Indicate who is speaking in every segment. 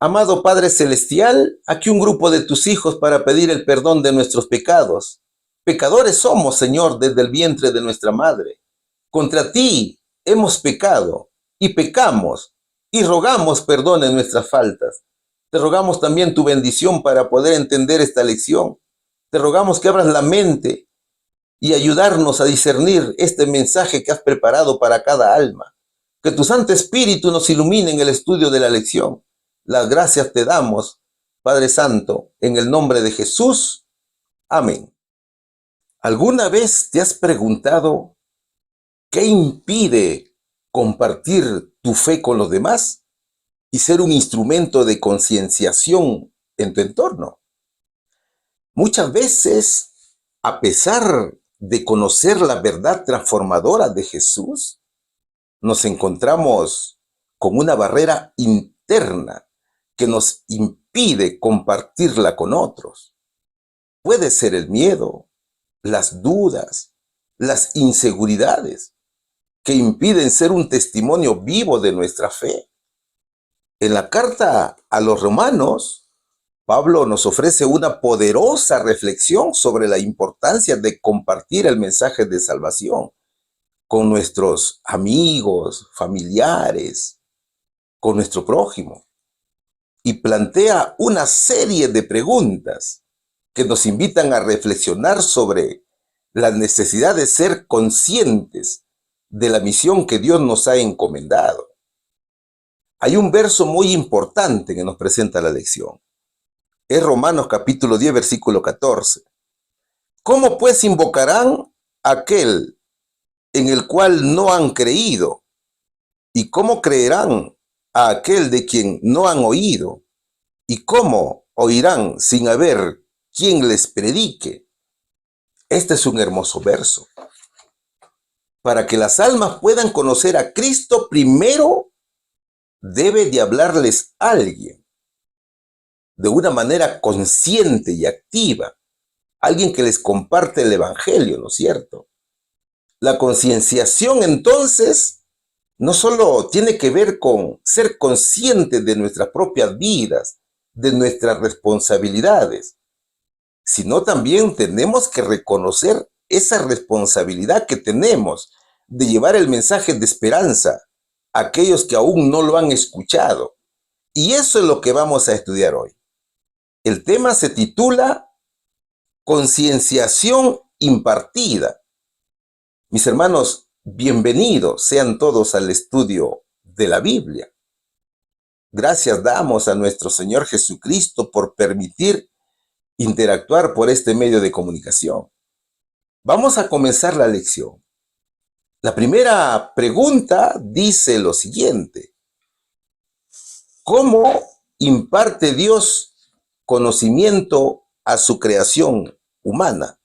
Speaker 1: Amado Padre Celestial, aquí un grupo de tus hijos para pedir el perdón de nuestros pecados. Pecadores somos, Señor, desde el vientre de nuestra madre. Contra ti hemos pecado y pecamos y rogamos perdón en nuestras faltas. Te rogamos también tu bendición para poder entender esta lección. Te rogamos que abras la mente y ayudarnos a discernir este mensaje que has preparado para cada alma. Que tu Santo Espíritu nos ilumine en el estudio de la lección. Las gracias te damos, Padre Santo, en el nombre de Jesús. Amén. ¿Alguna vez te has preguntado qué impide compartir tu fe con los demás y ser un instrumento de concienciación en tu entorno? Muchas veces, a pesar de conocer la verdad transformadora de Jesús, nos encontramos con una barrera interna que nos impide compartirla con otros. Puede ser el miedo, las dudas, las inseguridades que impiden ser un testimonio vivo de nuestra fe. En la carta a los Romanos, Pablo nos ofrece una poderosa reflexión sobre la importancia de compartir el mensaje de salvación con nuestros amigos, familiares, con nuestro prójimo. Y plantea una serie de preguntas que nos invitan a reflexionar sobre la necesidad de ser conscientes de la misión que Dios nos ha encomendado. Hay un verso muy importante que nos presenta la lección. Es Romanos capítulo 10, versículo 14. ¿Cómo pues invocarán a aquel en el cual no han creído? ¿Y cómo creerán a aquel de quien no han oído? ¿Y cómo oirán sin haber quien les predique? Este es un hermoso verso. Para que las almas puedan conocer a Cristo, primero debe de hablarles alguien de una manera consciente y activa. Alguien que les comparte el evangelio, ¿no es cierto? La concienciación, entonces, no solo tiene que ver con ser conscientes de nuestras propias vidas, de nuestras responsabilidades, sino también tenemos que reconocer esa responsabilidad que tenemos de llevar el mensaje de esperanza a aquellos que aún no lo han escuchado. Y eso es lo que vamos a estudiar hoy. El tema se titula Concienciación impartida. Mis hermanos, bienvenidos sean todos al estudio de la Biblia. Gracias damos a nuestro Señor Jesucristo por permitir interactuar por este medio de comunicación. Vamos a comenzar la lección. La primera pregunta dice lo siguiente: ¿cómo imparte Dios conocimiento a su creación humana?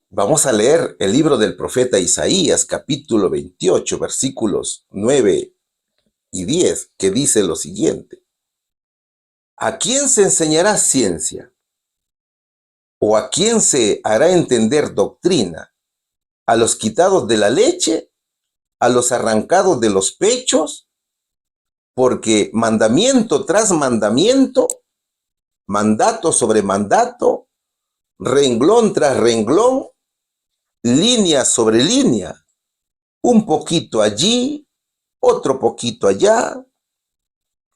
Speaker 1: Vamos a leer el libro del profeta Isaías, capítulo 28, versículos 9 y 10, que dice lo siguiente: ¿a quién se enseñará ciencia? ¿O a quién se hará entender doctrina? ¿A los quitados de la leche? ¿A los arrancados de los pechos? Porque mandamiento tras mandamiento, mandato sobre mandato, renglón tras renglón, línea sobre línea, un poquito allí, otro poquito allá.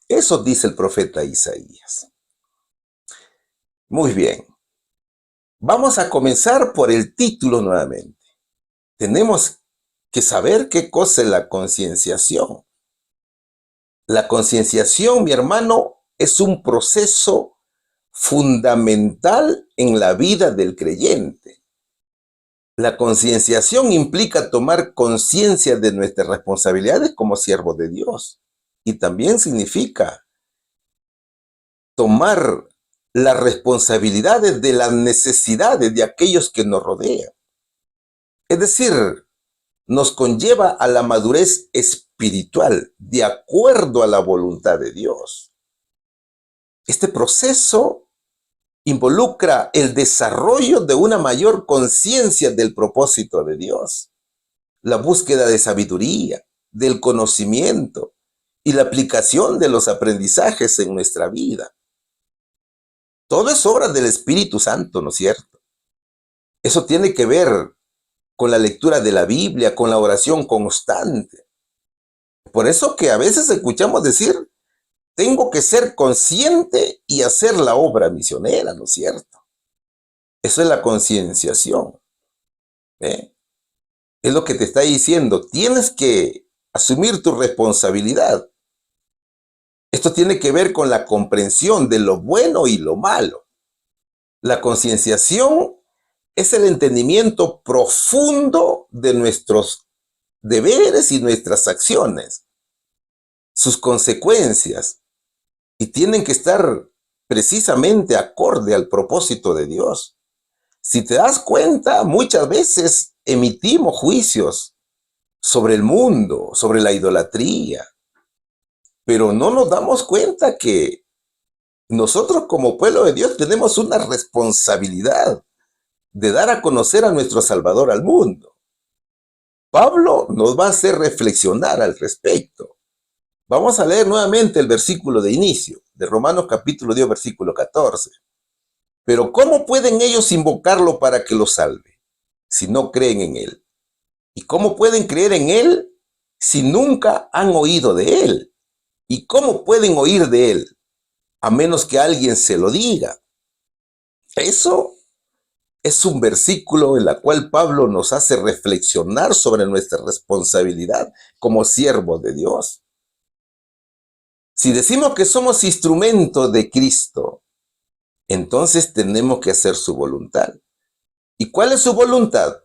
Speaker 1: Eso dice el profeta Isaías. Muy bien. Vamos a comenzar por el título nuevamente. Tenemos que saber qué cosa es la concienciación. La concienciación, mi hermano, es un proceso fundamental en la vida del creyente. La concienciación implica tomar conciencia de nuestras responsabilidades como siervos de Dios. Y también significa tomar las responsabilidades de las necesidades de aquellos que nos rodean. Es decir, nos conlleva a la madurez espiritual de acuerdo a la voluntad de Dios. Este proceso involucra el desarrollo de una mayor conciencia del propósito de Dios, la búsqueda de sabiduría, del conocimiento y la aplicación de los aprendizajes en nuestra vida. Todo es obra del Espíritu Santo, ¿no es cierto? Eso tiene que ver con la lectura de la Biblia, con la oración constante. Por eso que a veces escuchamos decir, tengo que ser consciente y hacer la obra misionera, ¿no es cierto? Eso es la concienciación. ¿Eh? Es lo que te está diciendo. Tienes que asumir tu responsabilidad. Esto tiene que ver con la comprensión de lo bueno y lo malo. La concienciación es el entendimiento profundo de nuestros deberes y nuestras acciones, sus consecuencias, y tienen que estar precisamente acorde al propósito de Dios. Si te das cuenta, muchas veces emitimos juicios sobre el mundo, sobre la idolatría, pero no nos damos cuenta que nosotros como pueblo de Dios tenemos una responsabilidad de dar a conocer a nuestro Salvador al mundo. Pablo nos va a hacer reflexionar al respecto. Vamos a leer nuevamente el versículo de inicio, de Romanos capítulo 10, versículo 14. Pero ¿cómo pueden ellos invocarlo para que los salve si no creen en él? ¿Y cómo pueden creer en él si nunca han oído de él? ¿Y cómo pueden oír de él a menos que alguien se lo diga? Eso es un versículo en el cual Pablo nos hace reflexionar sobre nuestra responsabilidad como siervos de Dios. Si decimos que somos instrumentos de Cristo, entonces tenemos que hacer su voluntad. ¿Y cuál es su voluntad?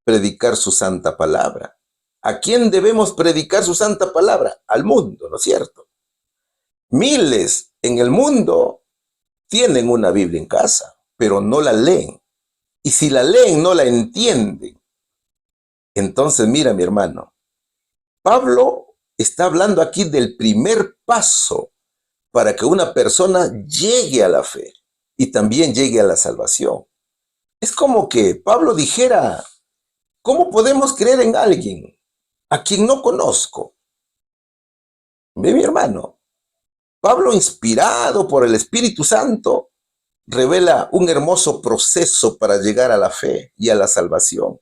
Speaker 1: Predicar su santa palabra. ¿A quién debemos predicar su santa palabra? Al mundo, ¿no es cierto? Miles en el mundo tienen una Biblia en casa, pero no la leen. Y si la leen, no la entienden. Entonces, mira, mi hermano, Pablo está hablando aquí del primer paso para que una persona llegue a la fe y también llegue a la salvación. Es como que Pablo dijera, ¿cómo podemos creer en alguien a quien no conozco? Ve, mi hermano, Pablo, inspirado por el Espíritu Santo, revela un hermoso proceso para llegar a la fe y a la salvación.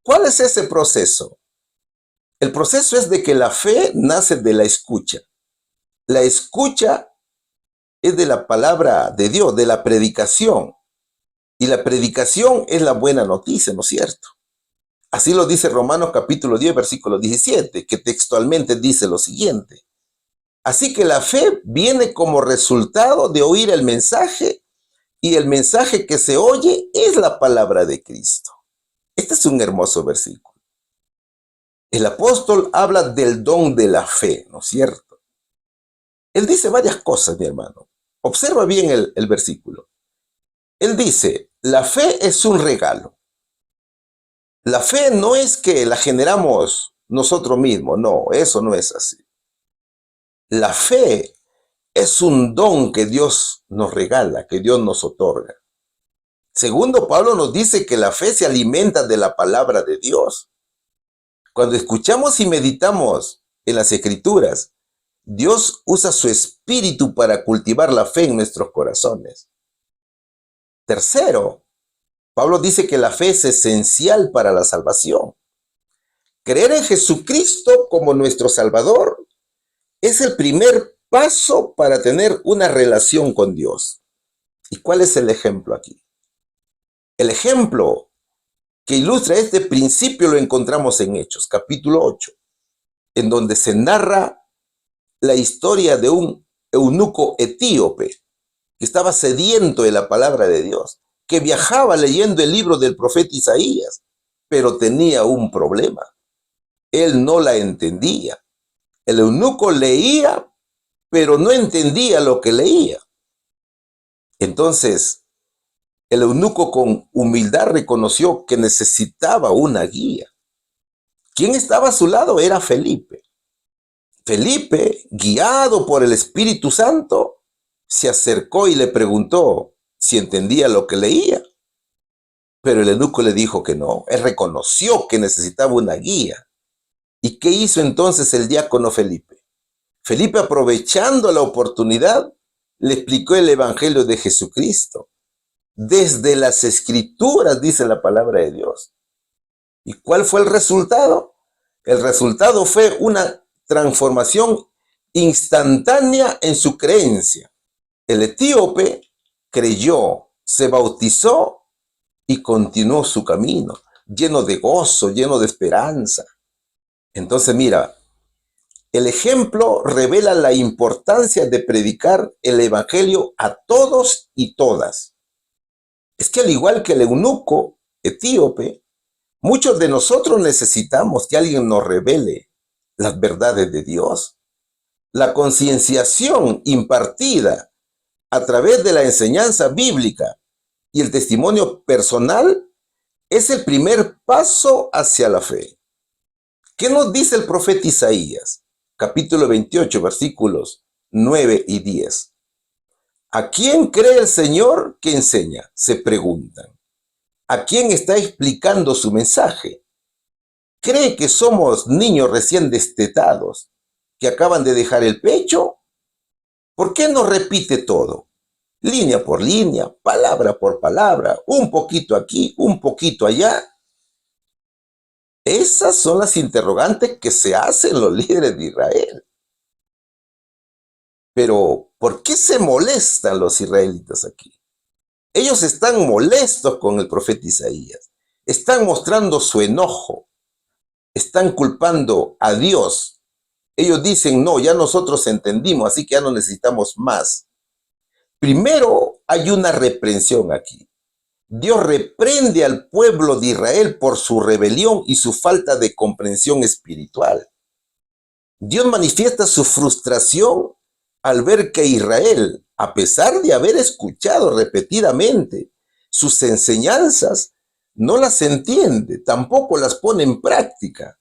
Speaker 1: ¿Cuál es ese proceso? El proceso es de que la fe nace de la escucha. La escucha es de la palabra de Dios, de la predicación. Y la predicación es la buena noticia, ¿no es cierto? Así lo dice Romanos capítulo 10, versículo 17, que textualmente dice lo siguiente. Así que la fe viene como resultado de oír el mensaje, y el mensaje que se oye es la palabra de Cristo. Este es un hermoso versículo. El apóstol habla del don de la fe, ¿no es cierto? Él dice varias cosas, mi hermano. Observa bien el versículo. Él dice, la fe es un regalo. La fe no es que la generamos nosotros mismos, no, eso no es así. La fe es un don que Dios nos regala, que Dios nos otorga. Segundo, Pablo nos dice que la fe se alimenta de la palabra de Dios. Cuando escuchamos y meditamos en las Escrituras, Dios usa su espíritu para cultivar la fe en nuestros corazones. Tercero, Pablo dice que la fe es esencial para la salvación. Creer en Jesucristo como nuestro Salvador es el primer paso para tener una relación con Dios. ¿Y cuál es el ejemplo aquí? El ejemplo que ilustra este principio lo encontramos en Hechos, capítulo 8, en donde se narra la historia de un eunuco etíope que estaba sediento de la palabra de Dios, que viajaba leyendo el libro del profeta Isaías, pero tenía un problema. Él no la entendía. El eunuco leía, pero no entendía lo que leía. Entonces, el eunuco con humildad reconoció que necesitaba una guía. ¿Quién estaba a su lado? Era Felipe. Felipe, guiado por el Espíritu Santo, se acercó y le preguntó si entendía lo que leía. Pero el eunuco le dijo que no. Él reconoció que necesitaba una guía. ¿Y qué hizo entonces el diácono Felipe? Felipe, aprovechando la oportunidad, le explicó el Evangelio de Jesucristo. Desde las Escrituras, dice la palabra de Dios. ¿Y cuál fue el resultado? El resultado fue una transformación instantánea en su creencia. El etíope creyó, se bautizó y continuó su camino, lleno de gozo, lleno de esperanza. Entonces, mira, el ejemplo revela la importancia de predicar el evangelio a todos y todas. Es que al igual que el eunuco etíope, muchos de nosotros necesitamos que alguien nos revele las verdades de Dios. La concienciación impartida a través de la enseñanza bíblica y el testimonio personal es el primer paso hacia la fe. ¿Qué nos dice el profeta Isaías? Capítulo 28, versículos 9 y 10. ¿A quién cree el Señor que enseña? Se preguntan. ¿A quién está explicando su mensaje? ¿Cree que somos niños recién destetados que acaban de dejar el pecho? ¿Por qué no repite todo? Línea por línea, palabra por palabra, un poquito aquí, un poquito allá. Esas son las interrogantes que se hacen los líderes de Israel. Pero, ¿por qué se molestan los israelitas aquí? Ellos están molestos con el profeta Isaías. Están mostrando su enojo. Están culpando a Dios. Ellos dicen, no, ya nosotros entendimos, así que ya no necesitamos más. Primero, hay una reprensión aquí. Dios reprende al pueblo de Israel por su rebelión y su falta de comprensión espiritual. Dios manifiesta su frustración al ver que Israel, a pesar de haber escuchado repetidamente sus enseñanzas, no las entiende, tampoco las pone en práctica.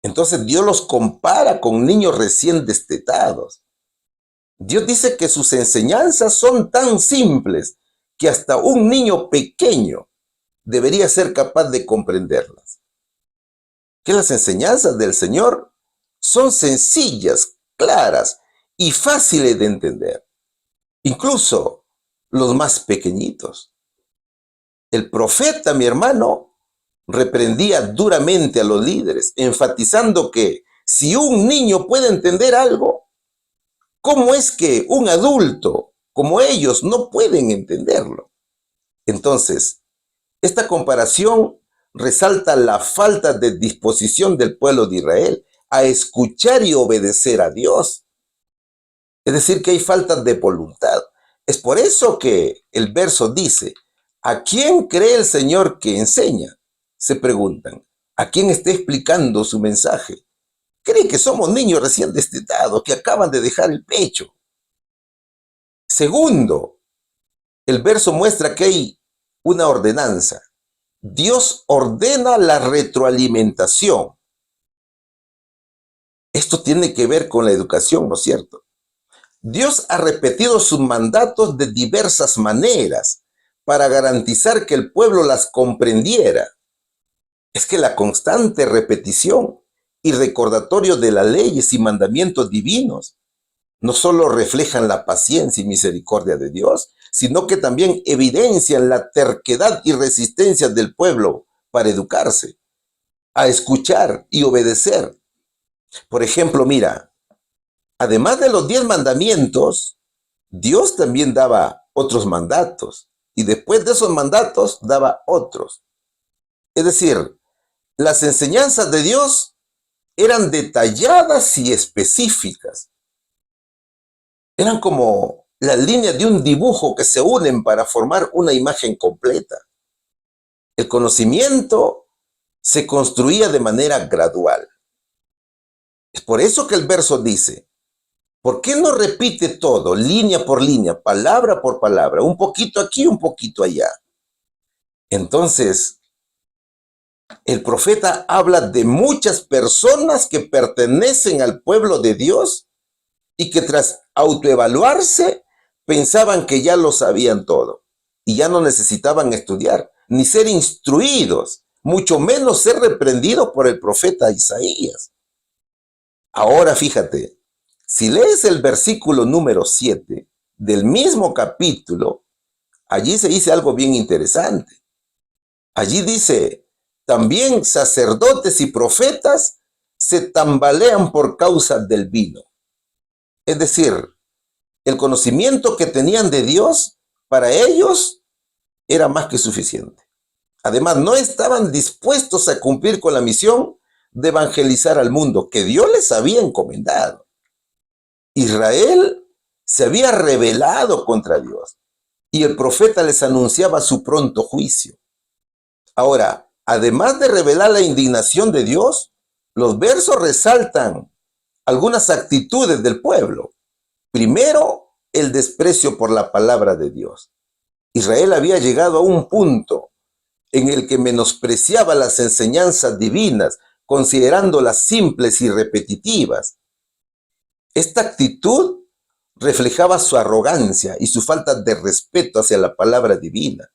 Speaker 1: Entonces Dios los compara con niños recién destetados. Dios dice que sus enseñanzas son tan simples que hasta un niño pequeño debería ser capaz de comprenderlas. Que las enseñanzas del Señor son sencillas, claras y fáciles de entender. Incluso los más pequeñitos. El profeta, mi hermano, reprendía duramente a los líderes, enfatizando que si un niño puede entender algo, ¿cómo es que un adulto como ellos no pueden entenderlo? Entonces, esta comparación resalta la falta de disposición del pueblo de Israel a escuchar y obedecer a Dios. Es decir, que hay falta de voluntad. Es por eso que el verso dice, ¿a quién cree el Señor que enseña? Se preguntan, ¿a quién está explicando su mensaje? ¿Cree que somos niños recién destetados que acaban de dejar el pecho? Segundo, el verso muestra que hay una ordenanza. Dios ordena la retroalimentación. Esto tiene que ver con la educación, ¿no es cierto? Dios ha repetido sus mandatos de diversas maneras para garantizar que el pueblo las comprendiera. Es que la constante repetición y recordatorio de las leyes y mandamientos divinos no solo reflejan la paciencia y misericordia de Dios, sino que también evidencian la terquedad y resistencia del pueblo para educarse, a escuchar y obedecer. Por ejemplo, mira, además de los 10 mandamientos, Dios también daba otros mandatos y después de esos mandatos daba otros. Es decir, las enseñanzas de Dios eran detalladas y específicas. Eran como las líneas de un dibujo que se unen para formar una imagen completa. El conocimiento se construía de manera gradual. Es por eso que el verso dice, ¿por qué no repite todo, línea por línea, palabra por palabra, un poquito aquí, un poquito allá? Entonces, el profeta habla de muchas personas que pertenecen al pueblo de Dios y que tras autoevaluarse pensaban que ya lo sabían todo y ya no necesitaban estudiar ni ser instruidos, mucho menos ser reprendidos por el profeta Isaías. Ahora fíjate, Si lees el versículo número 7 del mismo capítulo, allí se dice algo bien interesante. Allí dice, también sacerdotes y profetas se tambalean por causa del vino. Es decir, el conocimiento que tenían de Dios, para ellos era más que suficiente. Además, no estaban dispuestos a cumplir con la misión de evangelizar al mundo que Dios les había encomendado. Israel se había rebelado contra Dios y el profeta les anunciaba su pronto juicio. Ahora, además de revelar la indignación de Dios, los versos resaltan algunas actitudes del pueblo. Primero, el desprecio por la palabra de Dios. Israel había llegado a un punto en el que menospreciaba las enseñanzas divinas, considerándolas simples y repetitivas. Esta actitud reflejaba su arrogancia y su falta de respeto hacia la palabra divina.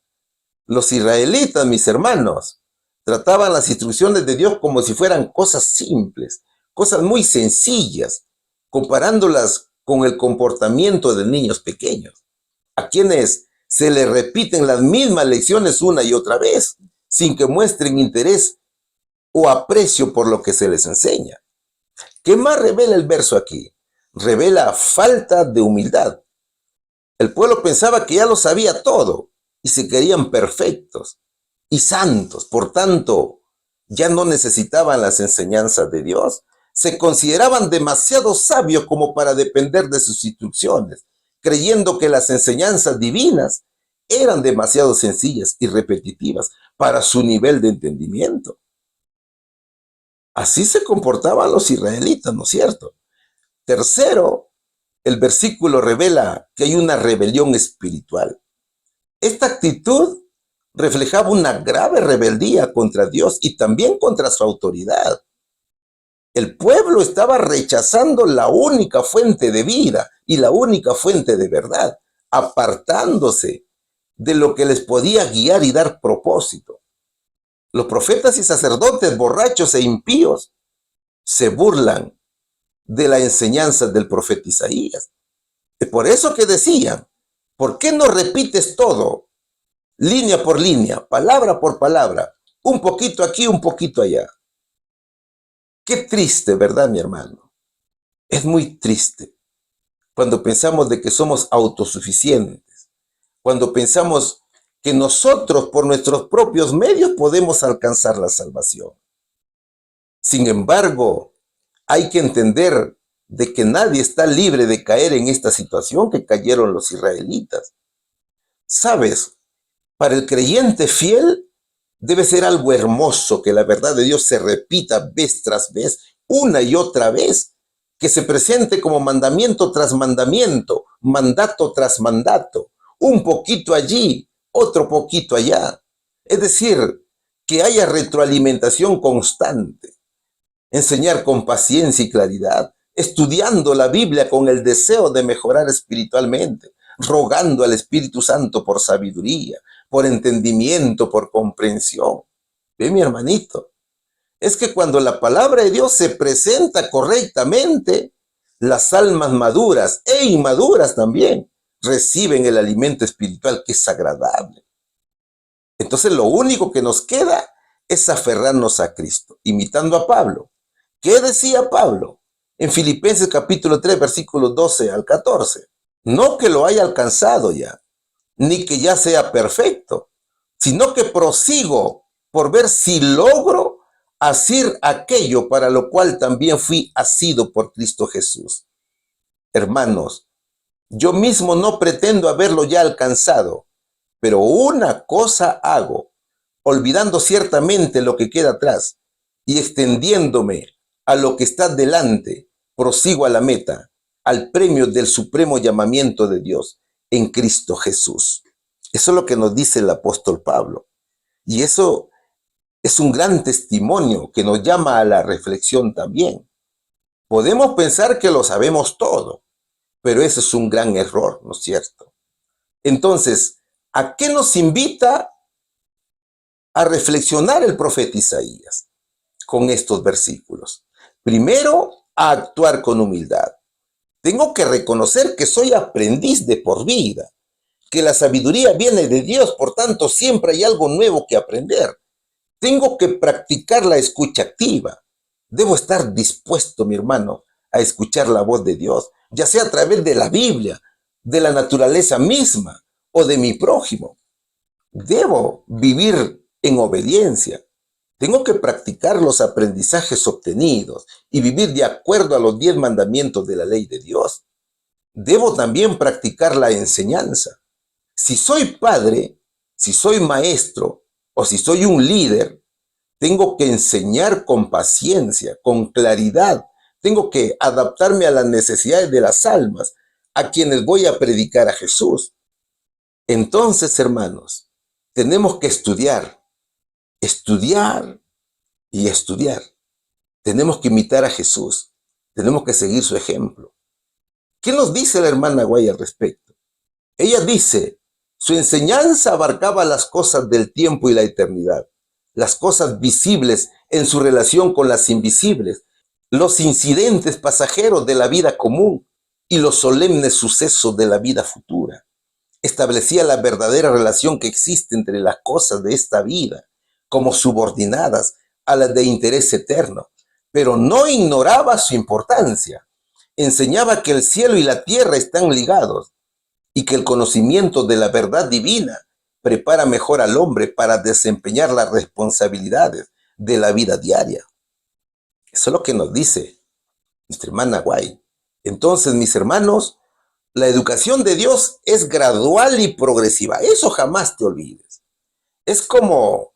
Speaker 1: Los israelitas, mis hermanos, trataban las instrucciones de Dios como si fueran cosas simples, cosas muy sencillas, comparándolas con el comportamiento de niños pequeños, a quienes se les repiten las mismas lecciones una y otra vez, sin que muestren interés o aprecio por lo que se les enseña. ¿Qué más revela el verso aquí? Revela falta de humildad. El pueblo pensaba que ya lo sabía todo y se creían perfectos y santos. Por tanto, ya no necesitaban las enseñanzas de Dios. Se consideraban demasiado sabios como para depender de sus instrucciones, creyendo que las enseñanzas divinas eran demasiado sencillas y repetitivas para su nivel de entendimiento. Así se comportaban los israelitas, ¿no es cierto? Tercero, el versículo revela que hay una rebelión espiritual. Esta actitud reflejaba una grave rebeldía contra Dios y también contra su autoridad. El pueblo estaba rechazando la única fuente de vida y la única fuente de verdad, apartándose de lo que les podía guiar y dar propósito. Los profetas y sacerdotes borrachos e impíos se burlan de la enseñanza del profeta Isaías. Es por eso que decían, ¿por qué no repites todo, línea por línea, palabra por palabra, un poquito aquí, un poquito allá? Qué triste, ¿verdad, mi hermano? Es muy triste cuando pensamos de que somos autosuficientes, cuando pensamos que nosotros por nuestros propios medios podemos alcanzar la salvación. Sin embargo, hay que entender de que nadie está libre de caer en esta situación que cayeron los israelitas. ¿Sabes? Para el creyente fiel debe ser algo hermoso que la verdad de Dios se repita vez tras vez, una y otra vez, que se presente como mandamiento tras mandamiento, mandato tras mandato, un poquito allí, otro poquito allá. Es decir, que haya retroalimentación constante, enseñar con paciencia y claridad, estudiando la Biblia con el deseo de mejorar espiritualmente, rogando al Espíritu Santo por sabiduría, por entendimiento, por comprensión. Ve, mi hermanito, es que cuando la palabra de Dios se presenta correctamente, las almas maduras e inmaduras también reciben el alimento espiritual que es agradable. Entonces lo único que nos queda es aferrarnos a Cristo, imitando a Pablo. ¿Qué decía Pablo? En Filipenses capítulo 3, versículos 12 al 14. No que lo haya alcanzado ya, ni que ya sea perfecto, sino que prosigo por ver si logro hacer aquello para lo cual también fui asido por Cristo Jesús. Hermanos, yo mismo no pretendo haberlo ya alcanzado, pero una cosa hago, olvidando ciertamente lo que queda atrás y extendiéndome a lo que está delante, prosigo a la meta, al premio del supremo llamamiento de Dios en Cristo Jesús. Eso es lo que nos dice el apóstol Pablo. Y eso es un gran testimonio que nos llama a la reflexión también. Podemos pensar que lo sabemos todo, pero ese es un gran error, ¿no es cierto? Entonces, ¿a qué nos invita a reflexionar el profeta Isaías con estos versículos? Primero, a actuar con humildad. Tengo que reconocer que soy aprendiz de por vida, que la sabiduría viene de Dios, por tanto siempre hay algo nuevo que aprender. Tengo que practicar la escucha activa. Debo estar dispuesto, mi hermano, a escuchar la voz de Dios, ya sea a través de la Biblia, de la naturaleza misma o de mi prójimo. Debo vivir en obediencia. Tengo que practicar los aprendizajes obtenidos y vivir de acuerdo a los 10 mandamientos de la ley de Dios. Debo también practicar la enseñanza. Si soy padre, si soy maestro o si soy un líder, tengo que enseñar con paciencia, con claridad. Tengo que adaptarme a las necesidades de las almas, a quienes voy a predicar a Jesús. Entonces, hermanos, tenemos que estudiar y estudiar. Tenemos que imitar a Jesús. Tenemos que seguir su ejemplo. ¿Qué nos dice la hermana Guay al respecto? Ella dice, su enseñanza abarcaba las cosas del tiempo y la eternidad, las cosas visibles en su relación con las invisibles, los incidentes pasajeros de la vida común y los solemnes sucesos de la vida futura. Establecía la verdadera relación que existe entre las cosas de esta vida como subordinadas a las de interés eterno, pero no ignoraba su importancia. Enseñaba que el cielo y la tierra están ligados y que el conocimiento de la verdad divina prepara mejor al hombre para desempeñar las responsabilidades de la vida diaria. Eso es lo que nos dice nuestra hermana Guay. Entonces, mis hermanos, la educación de Dios es gradual y progresiva. Eso jamás te olvides. Es como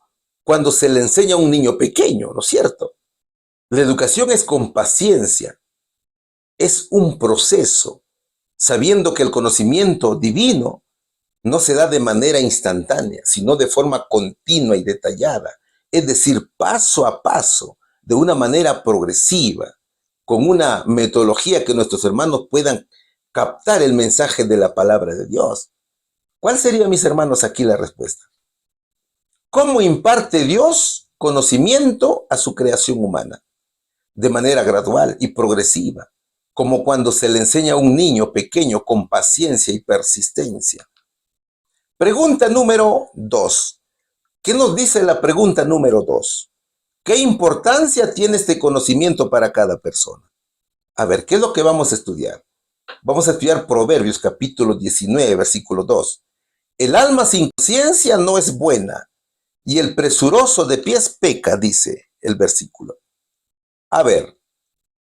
Speaker 1: cuando se le enseña a un niño pequeño, ¿no es cierto? La educación es con paciencia. Es un proceso, sabiendo que el conocimiento divino no se da de manera instantánea, sino de forma continua y detallada. Es decir, paso a paso, de una manera progresiva, con una metodología que nuestros hermanos puedan captar el mensaje de la palabra de Dios. ¿Cuál sería, mis hermanos, aquí la respuesta? ¿Cómo imparte Dios conocimiento a su creación humana? De manera gradual y progresiva, como cuando se le enseña a un niño pequeño con paciencia y persistencia. Pregunta número 2. ¿Qué nos dice la pregunta número 2? ¿Qué importancia tiene este conocimiento para cada persona? A ver, ¿qué es lo que vamos a estudiar? Vamos a estudiar Proverbios capítulo 19, versículo 2. El alma sin conciencia no es buena, y el presuroso de pies peca, dice el versículo. A ver,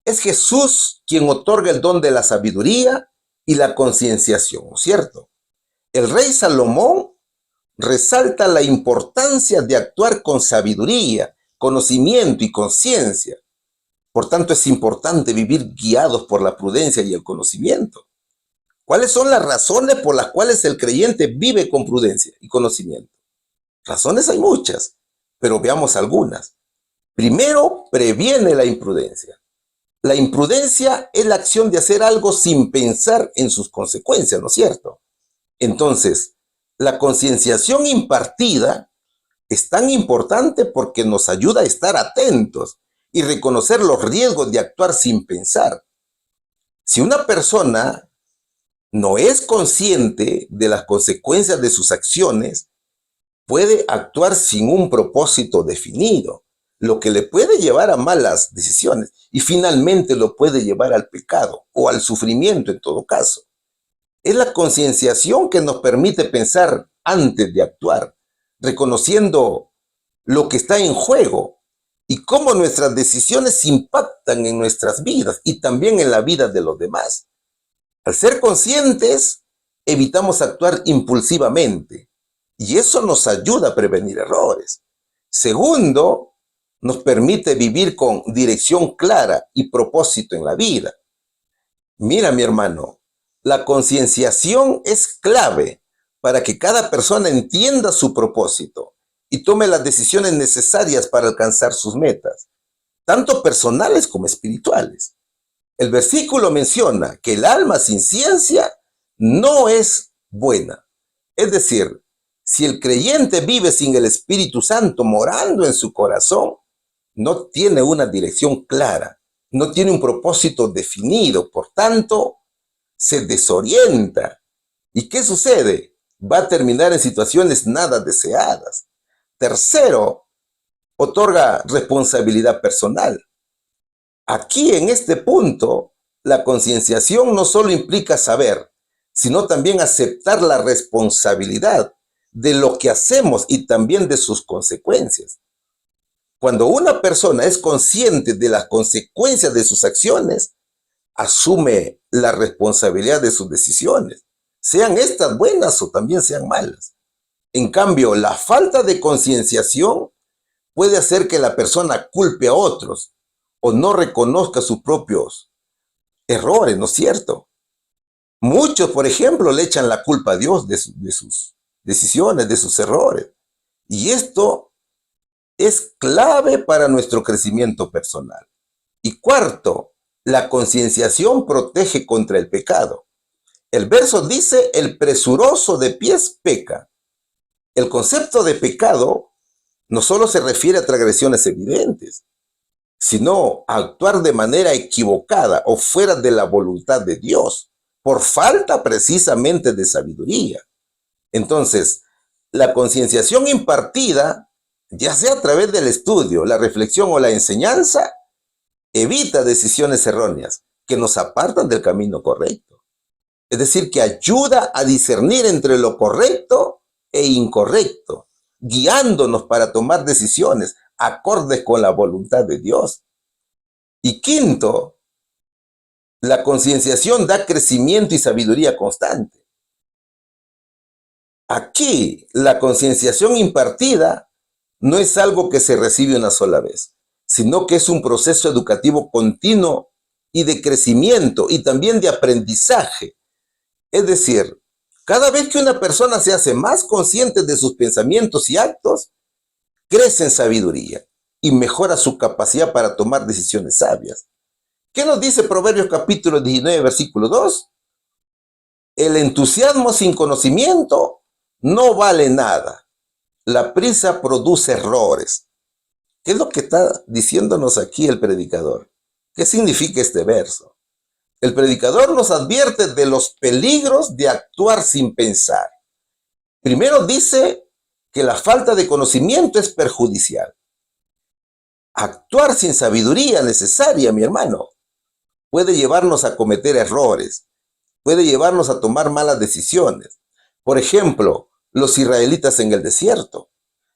Speaker 1: es Jesús quien otorga el don de la sabiduría y la concienciación, ¿no es cierto? El rey Salomón resalta la importancia de actuar con sabiduría, conocimiento y conciencia. Por tanto, es importante vivir guiados por la prudencia y el conocimiento. ¿Cuáles son las razones por las cuales el creyente vive con prudencia y conocimiento? Razones hay muchas, pero veamos algunas. Primero, previene la imprudencia. La imprudencia es la acción de hacer algo sin pensar en sus consecuencias, ¿no es cierto? Entonces, la concienciación impartida es tan importante porque nos ayuda a estar atentos y reconocer los riesgos de actuar sin pensar. Si una persona no es consciente de las consecuencias de sus acciones, puede actuar sin un propósito definido, lo que le puede llevar a malas decisiones y finalmente lo puede llevar al pecado o al sufrimiento en todo caso. Es la concienciación que nos permite pensar antes de actuar, reconociendo lo que está en juego y cómo nuestras decisiones impactan en nuestras vidas y también en la vida de los demás. Al ser conscientes, evitamos actuar impulsivamente y eso nos ayuda a prevenir errores. Segundo, nos permite vivir con dirección clara y propósito en la vida. Mira, mi hermano, la concienciación es clave para que cada persona entienda su propósito y tome las decisiones necesarias para alcanzar sus metas, tanto personales como espirituales. El versículo menciona que el alma sin ciencia no es buena. Es decir, si el creyente vive sin el Espíritu Santo morando en su corazón, no tiene una dirección clara, no tiene un propósito definido, por tanto, se desorienta. ¿Y qué sucede? Va a terminar en situaciones nada deseadas. Tercero, otorga responsabilidad personal. Aquí, en este punto, la concienciación no solo implica saber, sino también aceptar la responsabilidad de lo que hacemos y también de sus consecuencias. Cuando una persona es consciente de las consecuencias de sus acciones, asume la responsabilidad de sus decisiones, sean estas buenas o también sean malas. En cambio, la falta de concienciación puede hacer que la persona culpe a otros o no reconozca sus propios errores, ¿no es cierto? Muchos, por ejemplo, le echan la culpa a Dios de sus decisiones, de sus errores. Y esto es clave para nuestro crecimiento personal. Y cuarto, la concienciación protege contra el pecado. El verso dice, el presuroso de pies peca. El concepto de pecado no solo se refiere a transgresiones evidentes, sino a actuar de manera equivocada o fuera de la voluntad de Dios, por falta precisamente de sabiduría. Entonces, la concienciación impartida, ya sea a través del estudio, la reflexión o la enseñanza, evita decisiones erróneas que nos apartan del camino correcto. Es decir, que ayuda a discernir entre lo correcto e incorrecto, guiándonos para tomar decisiones acordes con la voluntad de Dios. Y quinto, la concienciación da crecimiento y sabiduría constante. Aquí, la concienciación impartida no es algo que se recibe una sola vez, sino que es un proceso educativo continuo y de crecimiento y también de aprendizaje. Es decir, cada vez que una persona se hace más consciente de sus pensamientos y actos, crece en sabiduría y mejora su capacidad para tomar decisiones sabias. ¿Qué nos dice Proverbios capítulo 19, versículo 2? El entusiasmo sin conocimiento no vale nada. La prisa produce errores. ¿Qué es lo que está diciéndonos aquí el predicador? ¿Qué significa este verso? El predicador nos advierte de los peligros de actuar sin pensar. Primero dice que la falta de conocimiento es perjudicial. Actuar sin sabiduría necesaria, mi hermano, puede llevarnos a cometer errores, puede llevarnos a tomar malas decisiones. Por ejemplo, los israelitas en el desierto.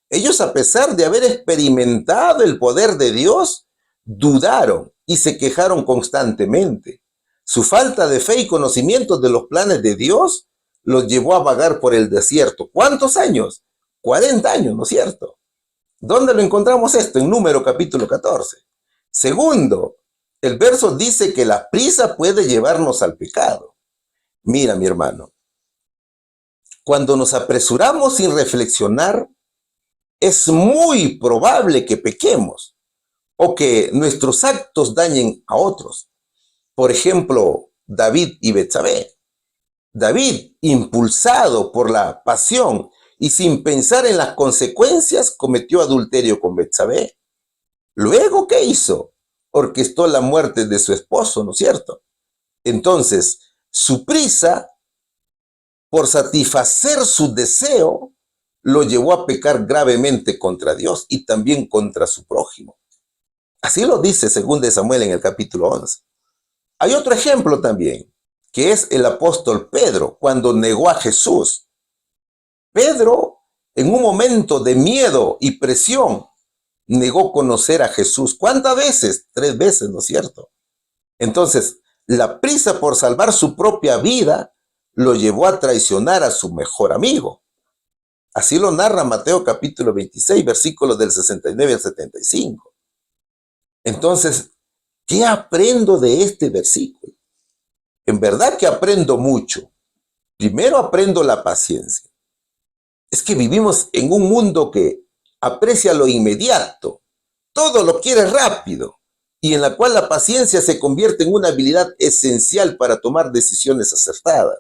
Speaker 1: Ellos, a pesar de haber experimentado el poder de Dios, dudaron y se quejaron constantemente. Su falta de fe y conocimiento de los planes de Dios los llevó a vagar por el desierto. ¿Cuántos años? 40 años, ¿no es cierto? ¿Dónde lo encontramos esto? En Número capítulo 14. Segundo, el verso dice que la prisa puede llevarnos al pecado. Mira, mi hermano, cuando nos apresuramos sin reflexionar, es muy probable que pequemos o que nuestros actos dañen a otros. Por ejemplo, David y Betsabé. David, impulsado por la pasión y sin pensar en las consecuencias, cometió adulterio con Betsabé. Luego, ¿qué hizo? Orquestó la muerte de su esposo, ¿no es cierto? Entonces, su prisa por satisfacer su deseo lo llevó a pecar gravemente contra Dios y también contra su prójimo. Así lo dice 2 Samuel en el capítulo 11. Hay otro ejemplo también, que es el apóstol Pedro, cuando negó a Jesús. Pedro, en un momento de miedo y presión, negó conocer a Jesús. ¿Cuántas veces? 3 veces, ¿no es cierto? Entonces, la prisa por salvar su propia vida lo llevó a traicionar a su mejor amigo. Así lo narra Mateo capítulo 26, versículos del 69 al 75. Entonces, ¿qué aprendo de este versículo? En verdad que aprendo mucho. Primero aprendo la paciencia. Es que vivimos en un mundo que aprecia lo inmediato, todo lo quiere rápido, y en la cual la paciencia se convierte en una habilidad esencial para tomar decisiones acertadas.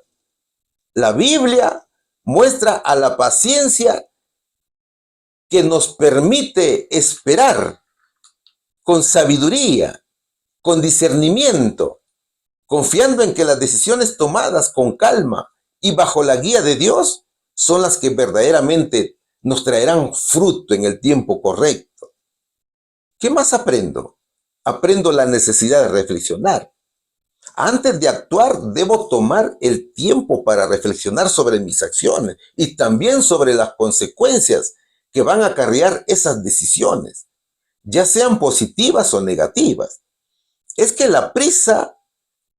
Speaker 1: La Biblia muestra a la paciencia que nos permite esperar con sabiduría, con discernimiento, confiando en que las decisiones tomadas con calma y bajo la guía de Dios son las que verdaderamente nos traerán fruto en el tiempo correcto. ¿Qué más aprendo? Aprendo la necesidad de reflexionar. Antes de actuar, debo tomar el tiempo para reflexionar sobre mis acciones y también sobre las consecuencias que van a acarrear esas decisiones, ya sean positivas o negativas. Es que la prisa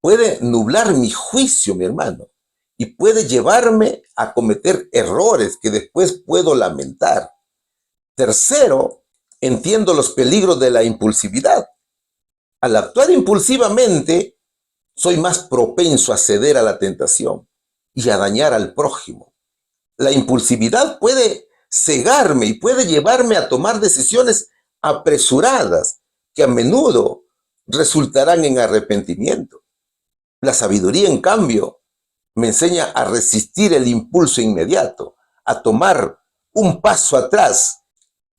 Speaker 1: puede nublar mi juicio, mi hermano, y puede llevarme a cometer errores que después puedo lamentar. Tercero, entiendo los peligros de la impulsividad. Al actuar impulsivamente, soy más propenso a ceder a la tentación y a dañar al prójimo. La impulsividad puede cegarme y puede llevarme a tomar decisiones apresuradas que a menudo resultarán en arrepentimiento. La sabiduría, en cambio, me enseña a resistir el impulso inmediato, a tomar un paso atrás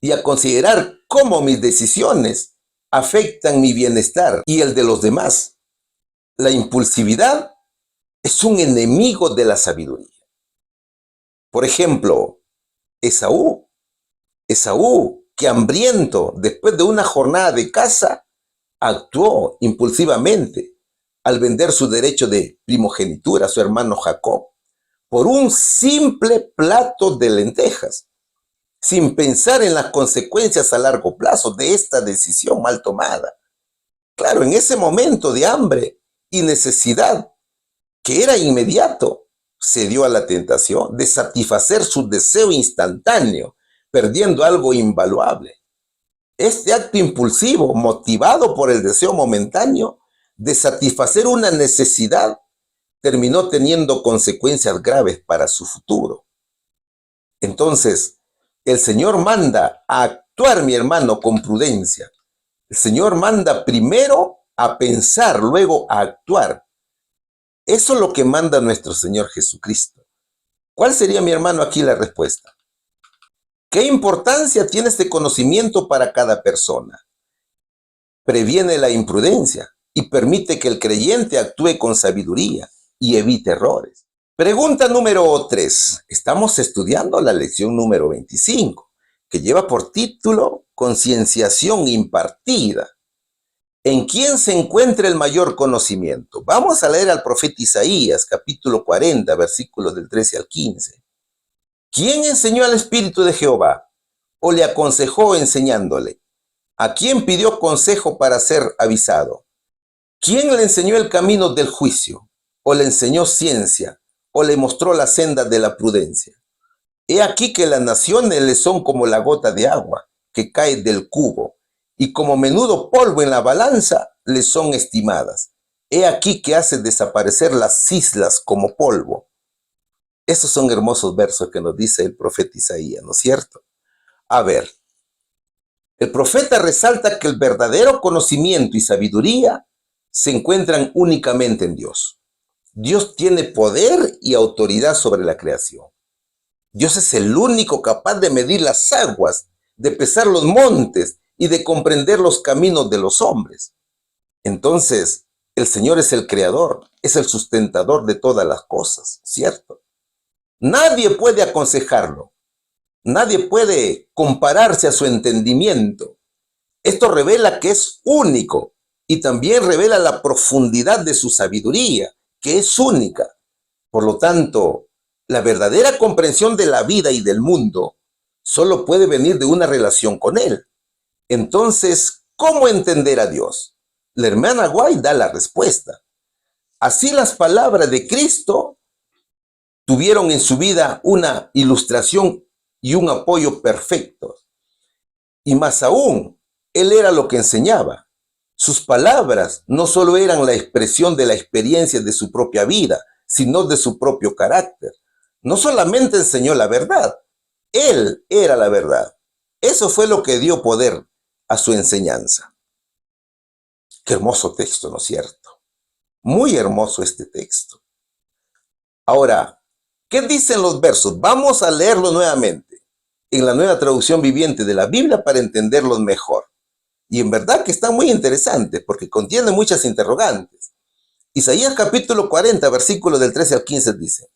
Speaker 1: y a considerar cómo mis decisiones afectan mi bienestar y el de los demás. La impulsividad es un enemigo de la sabiduría. Por ejemplo, Esaú, que hambriento después de una jornada de caza, actuó impulsivamente al vender su derecho de primogenitura a su hermano Jacob por un simple plato de lentejas, sin pensar en las consecuencias a largo plazo de esta decisión mal tomada. Claro, en ese momento de hambre y necesidad, que era inmediato, cedió a la tentación de satisfacer su deseo instantáneo, perdiendo algo invaluable. Este acto impulsivo, motivado por el deseo momentáneo de satisfacer una necesidad, terminó teniendo consecuencias graves para su futuro. Entonces, el Señor manda a actuar, mi hermano, con prudencia. El Señor manda primero a pensar, luego a actuar. Eso es lo que manda nuestro Señor Jesucristo. ¿Cuál sería, mi hermano, aquí la respuesta? ¿Qué importancia tiene este conocimiento para cada persona? Previene la imprudencia y permite que el creyente actúe con sabiduría y evite errores. Pregunta número 3. Estamos estudiando la lección número 25, que lleva por título Concienciación impartida. ¿En quién se encuentra el mayor conocimiento? Vamos a leer al profeta Isaías, capítulo 40, versículos del 13 al 15. ¿Quién enseñó al Espíritu de Jehová o le aconsejó enseñándole? ¿A quién pidió consejo para ser avisado? ¿Quién le enseñó el camino del juicio o le enseñó ciencia o le mostró la senda de la prudencia? He aquí que las naciones le son como la gota de agua que cae del cubo, y como menudo polvo en la balanza le son estimadas. He aquí que hace desaparecer las islas como polvo. Esos son hermosos versos que nos dice el profeta Isaías, ¿no es cierto? A ver, el profeta resalta que el verdadero conocimiento y sabiduría se encuentran únicamente en Dios. Dios tiene poder y autoridad sobre la creación. Dios es el único capaz de medir las aguas, de pesar los montes y de comprender los caminos de los hombres. Entonces, el Señor es el creador, es el sustentador de todas las cosas, ¿cierto? Nadie puede aconsejarlo, nadie puede compararse a su entendimiento. Esto revela que es único y también revela la profundidad de su sabiduría, que es única. Por lo tanto, la verdadera comprensión de la vida y del mundo solo puede venir de una relación con Él. Entonces, ¿cómo entender a Dios? La hermana White da la respuesta. Así las palabras de Cristo tuvieron en su vida una ilustración y un apoyo perfectos. Y más aún, Él era lo que enseñaba. Sus palabras no solo eran la expresión de la experiencia de su propia vida, sino de su propio carácter. No solamente enseñó la verdad, Él era la verdad. Eso fue lo que dio poder a su enseñanza. Qué hermoso texto, ¿no es cierto? Muy hermoso este texto. Ahora, ¿qué dicen los versos? Vamos a leerlo nuevamente en la Nueva Traducción Viviente de la Biblia para entenderlos mejor. Y en verdad que está muy interesante porque contiene muchas interrogantes. Isaías capítulo 40, versículos del 13 al 15 dice: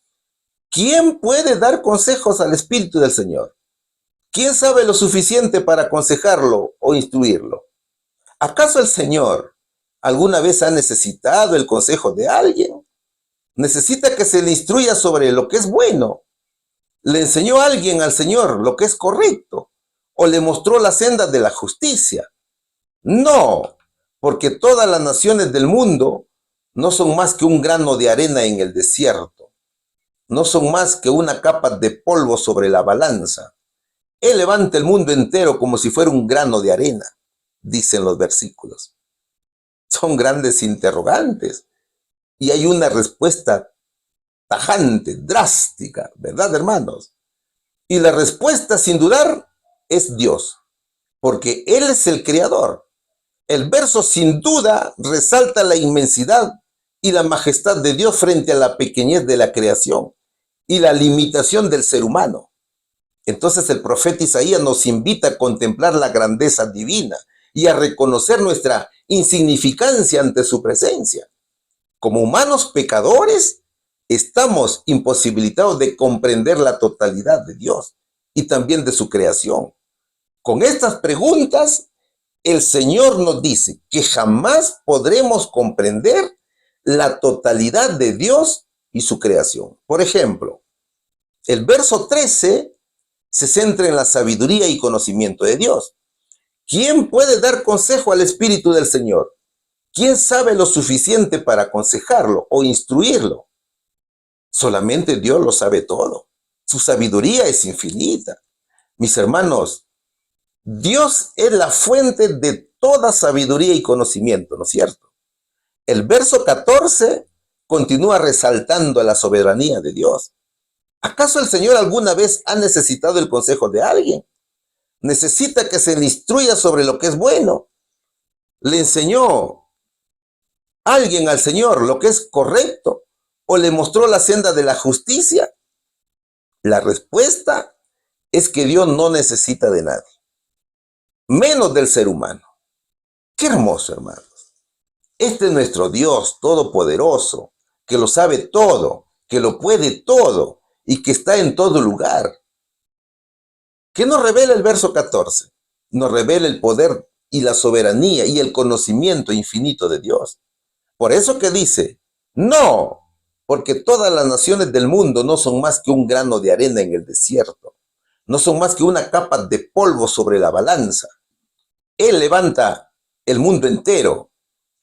Speaker 1: ¿Quién puede dar consejos al Espíritu del Señor? ¿Quién sabe lo suficiente para aconsejarlo o instruirlo? ¿Acaso el Señor alguna vez ha necesitado el consejo de alguien? Necesita que se le instruya sobre lo que es bueno. ¿Le enseñó a alguien al Señor lo que es correcto? ¿O le mostró la senda de la justicia? No, porque todas las naciones del mundo no son más que un grano de arena en el desierto. No son más que una capa de polvo sobre la balanza. Él levanta el mundo entero como si fuera un grano de arena, dicen los versículos. Son grandes interrogantes y hay una respuesta tajante, drástica, ¿verdad, hermanos? Y la respuesta, sin dudar, es Dios, porque Él es el creador. El verso sin duda resalta la inmensidad y la majestad de Dios frente a la pequeñez de la creación y la limitación del ser humano. Entonces el profeta Isaías nos invita a contemplar la grandeza divina y a reconocer nuestra insignificancia ante su presencia. Como humanos pecadores, estamos imposibilitados de comprender la totalidad de Dios y también de su creación. Con estas preguntas, el Señor nos dice que jamás podremos comprender la totalidad de Dios y su creación. Por ejemplo, el verso 13 se centra en la sabiduría y conocimiento de Dios. ¿Quién puede dar consejo al Espíritu del Señor? ¿Quién sabe lo suficiente para aconsejarlo o instruirlo? Solamente Dios lo sabe todo. Su sabiduría es infinita. Mis hermanos, Dios es la fuente de toda sabiduría y conocimiento, ¿no es cierto? El verso 14 continúa resaltando la soberanía de Dios. ¿Acaso el Señor alguna vez ha necesitado el consejo de alguien? Necesita que se le instruya sobre lo que es bueno. ¿Le enseñó alguien al Señor lo que es correcto? ¿O le mostró la senda de la justicia? La respuesta es que Dios no necesita de nadie, menos del ser humano. Qué hermoso, hermanos. Este es nuestro Dios todopoderoso, que lo sabe todo, que lo puede todo y que está en todo lugar. ¿Qué nos revela el verso 14? Nos revela el poder y la soberanía y el conocimiento infinito de Dios. Por eso que dice, no, porque todas las naciones del mundo no son más que un grano de arena en el desierto. No son más que una capa de polvo sobre la balanza. Él levanta el mundo entero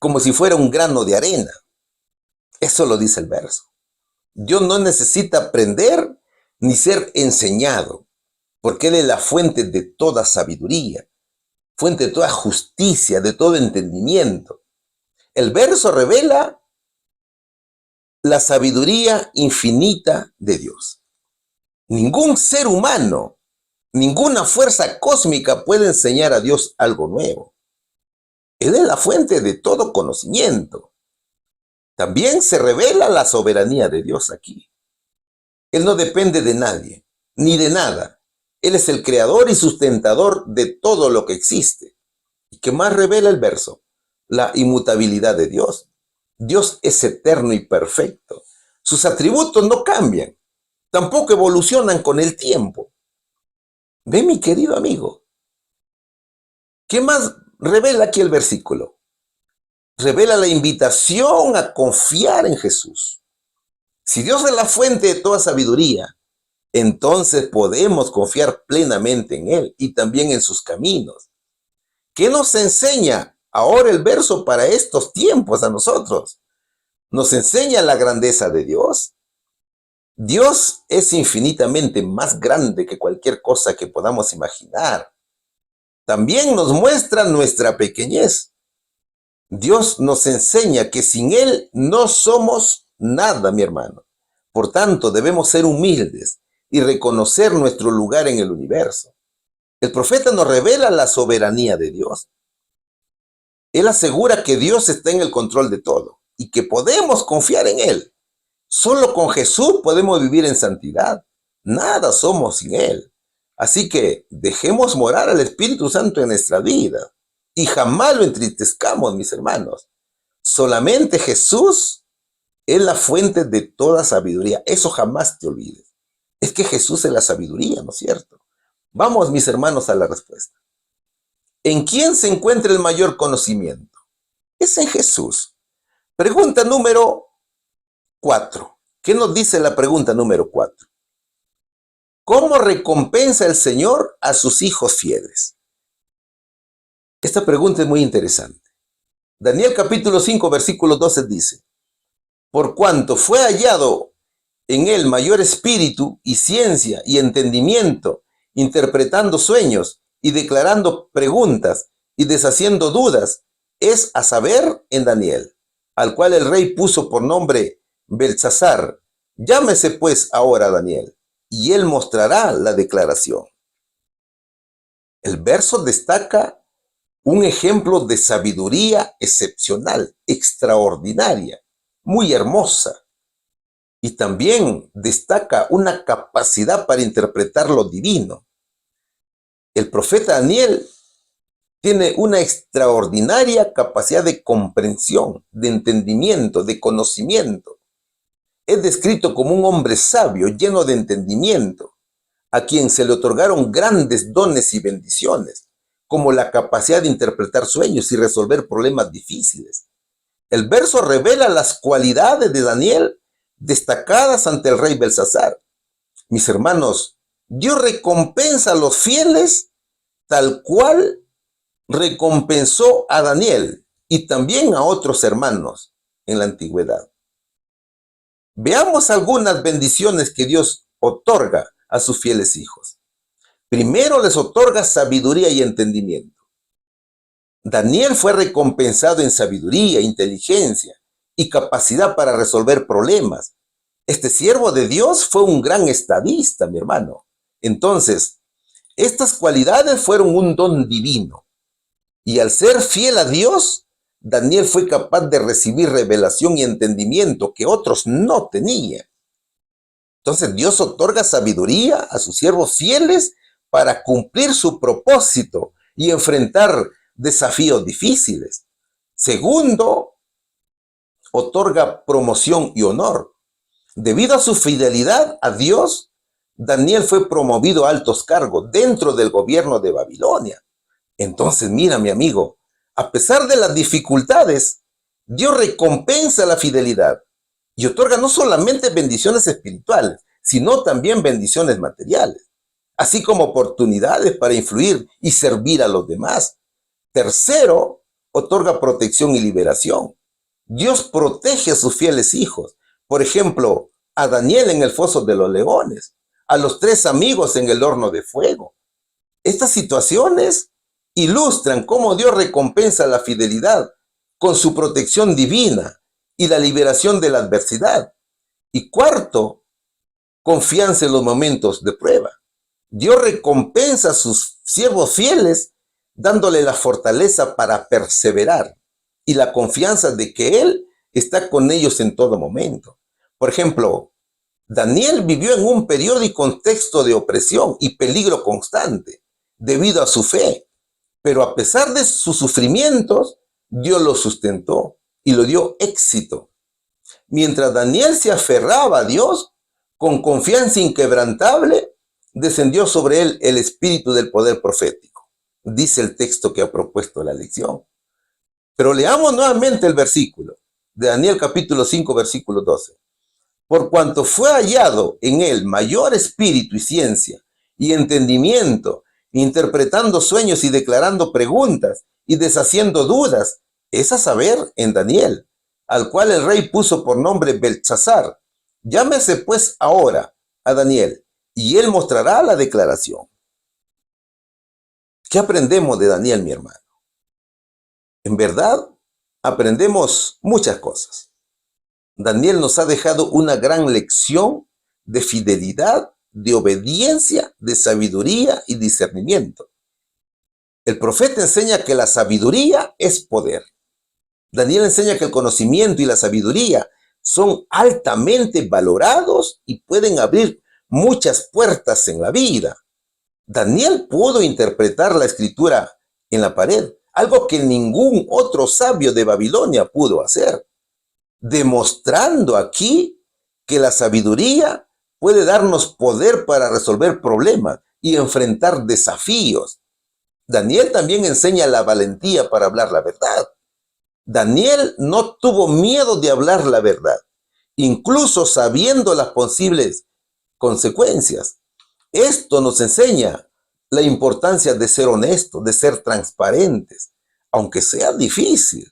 Speaker 1: como si fuera un grano de arena. Eso lo dice el verso. Dios no necesita aprender ni ser enseñado, porque Él es la fuente de toda sabiduría, fuente de toda justicia, de todo entendimiento. El verso revela la sabiduría infinita de Dios. Ningún ser humano, ninguna fuerza cósmica puede enseñar a Dios algo nuevo. Él es la fuente de todo conocimiento. También se revela la soberanía de Dios aquí. Él no depende de nadie, ni de nada. Él es el creador y sustentador de todo lo que existe. ¿Y qué más revela el verso? La inmutabilidad de Dios. Dios es eterno y perfecto. Sus atributos no cambian, tampoco evolucionan con el tiempo. Ve, mi querido amigo. ¿Qué más revela aquí el versículo? Revela la invitación a confiar en Jesús. Si Dios es la fuente de toda sabiduría, entonces podemos confiar plenamente en Él y también en sus caminos. ¿Qué nos enseña ahora el verso para estos tiempos a nosotros? Nos enseña la grandeza de Dios. Dios es infinitamente más grande que cualquier cosa que podamos imaginar. También nos muestra nuestra pequeñez. Dios nos enseña que sin Él no somos nada, mi hermano. Por tanto, debemos ser humildes y reconocer nuestro lugar en el universo. El profeta nos revela la soberanía de Dios. Él asegura que Dios está en el control de todo y que podemos confiar en Él. Solo con Jesús podemos vivir en santidad. Nada somos sin Él. Así que dejemos morar al Espíritu Santo en nuestra vida y jamás lo entristezcamos, mis hermanos. Solamente Jesús es la fuente de toda sabiduría. Eso jamás te olvides. Es que Jesús es la sabiduría, ¿no es cierto? Vamos, mis hermanos, a la respuesta. ¿En quién se encuentra el mayor conocimiento? Es en Jesús. Pregunta número 4. ¿Qué nos dice la pregunta número 4? ¿Cómo recompensa el Señor a sus hijos fieles? Esta pregunta es muy interesante. Daniel capítulo 5, versículo 12 dice, por cuanto fue hallado en él mayor espíritu y ciencia y entendimiento, interpretando sueños y declarando preguntas y deshaciendo dudas, es a saber en Daniel, al cual el rey puso por nombre Belsasar. Llámese pues ahora Daniel, y él mostrará la declaración. El verso destaca un ejemplo de sabiduría excepcional, extraordinaria, muy hermosa. Y también destaca una capacidad para interpretar lo divino. El profeta Daniel tiene una extraordinaria capacidad de comprensión, de entendimiento, de conocimiento. Es descrito como un hombre sabio, lleno de entendimiento, a quien se le otorgaron grandes dones y bendiciones, como la capacidad de interpretar sueños y resolver problemas difíciles. El verso revela las cualidades de Daniel destacadas ante el rey Belsasar. Mis hermanos, Dios recompensa a los fieles tal cual recompensó a Daniel y también a otros hermanos en la antigüedad. Veamos algunas bendiciones que Dios otorga a sus fieles hijos. Primero les otorga sabiduría y entendimiento. Daniel fue recompensado en sabiduría, inteligencia y capacidad para resolver problemas. Este siervo de Dios fue un gran estadista, mi hermano. Entonces, estas cualidades fueron un don divino. Y al ser fiel a Dios, Daniel fue capaz de recibir revelación y entendimiento que otros no tenían. Entonces, Dios otorga sabiduría a sus siervos fieles para cumplir su propósito y enfrentar desafíos difíciles. Segundo, otorga promoción y honor. Debido a su fidelidad a Dios, Daniel fue promovido a altos cargos dentro del gobierno de Babilonia. Entonces, mira, mi amigo, a pesar de las dificultades, Dios recompensa la fidelidad y otorga no solamente bendiciones espirituales, sino también bendiciones materiales, así como oportunidades para influir y servir a los demás. Tercero, otorga protección y liberación. Dios protege a sus fieles hijos. Por ejemplo, a Daniel en el foso de los leones, a los 3 amigos en el horno de fuego. Estas situaciones ilustran cómo Dios recompensa la fidelidad con su protección divina y la liberación de la adversidad. Y cuarto, confianza en los momentos de prueba. Dios recompensa a sus siervos fieles dándole la fortaleza para perseverar y la confianza de que Él está con ellos en todo momento. Por ejemplo, Daniel vivió en un periodo y contexto de opresión y peligro constante debido a su fe, pero a pesar de sus sufrimientos, Dios lo sustentó y lo dio éxito. Mientras Daniel se aferraba a Dios, con confianza inquebrantable, descendió sobre él el espíritu del poder profético. Dice el texto que ha propuesto la lección. Pero leamos nuevamente el versículo de Daniel capítulo 5, versículo 12. Por cuanto fue hallado en él mayor espíritu y ciencia y entendimiento, interpretando sueños y declarando preguntas y deshaciendo dudas, es a saber en Daniel, al cual el rey puso por nombre Belsasar. Llámese pues ahora a Daniel, y él mostrará la declaración. ¿Qué aprendemos de Daniel, mi hermano? En verdad, aprendemos muchas cosas. Daniel nos ha dejado una gran lección de fidelidad, de obediencia, de sabiduría y discernimiento. El profeta enseña que la sabiduría es poder. Daniel enseña que el conocimiento y la sabiduría son altamente valorados y pueden abrir muchas puertas en la vida. Daniel pudo interpretar la escritura en la pared, algo que ningún otro sabio de Babilonia pudo hacer. demostrando aquí que la sabiduría puede darnos poder para resolver problemas y enfrentar desafíos. Daniel también enseña la valentía para hablar la verdad. Daniel no tuvo miedo de hablar la verdad, incluso sabiendo las posibles consecuencias. Esto nos enseña la importancia de ser honestos, de ser transparentes, aunque sea difícil.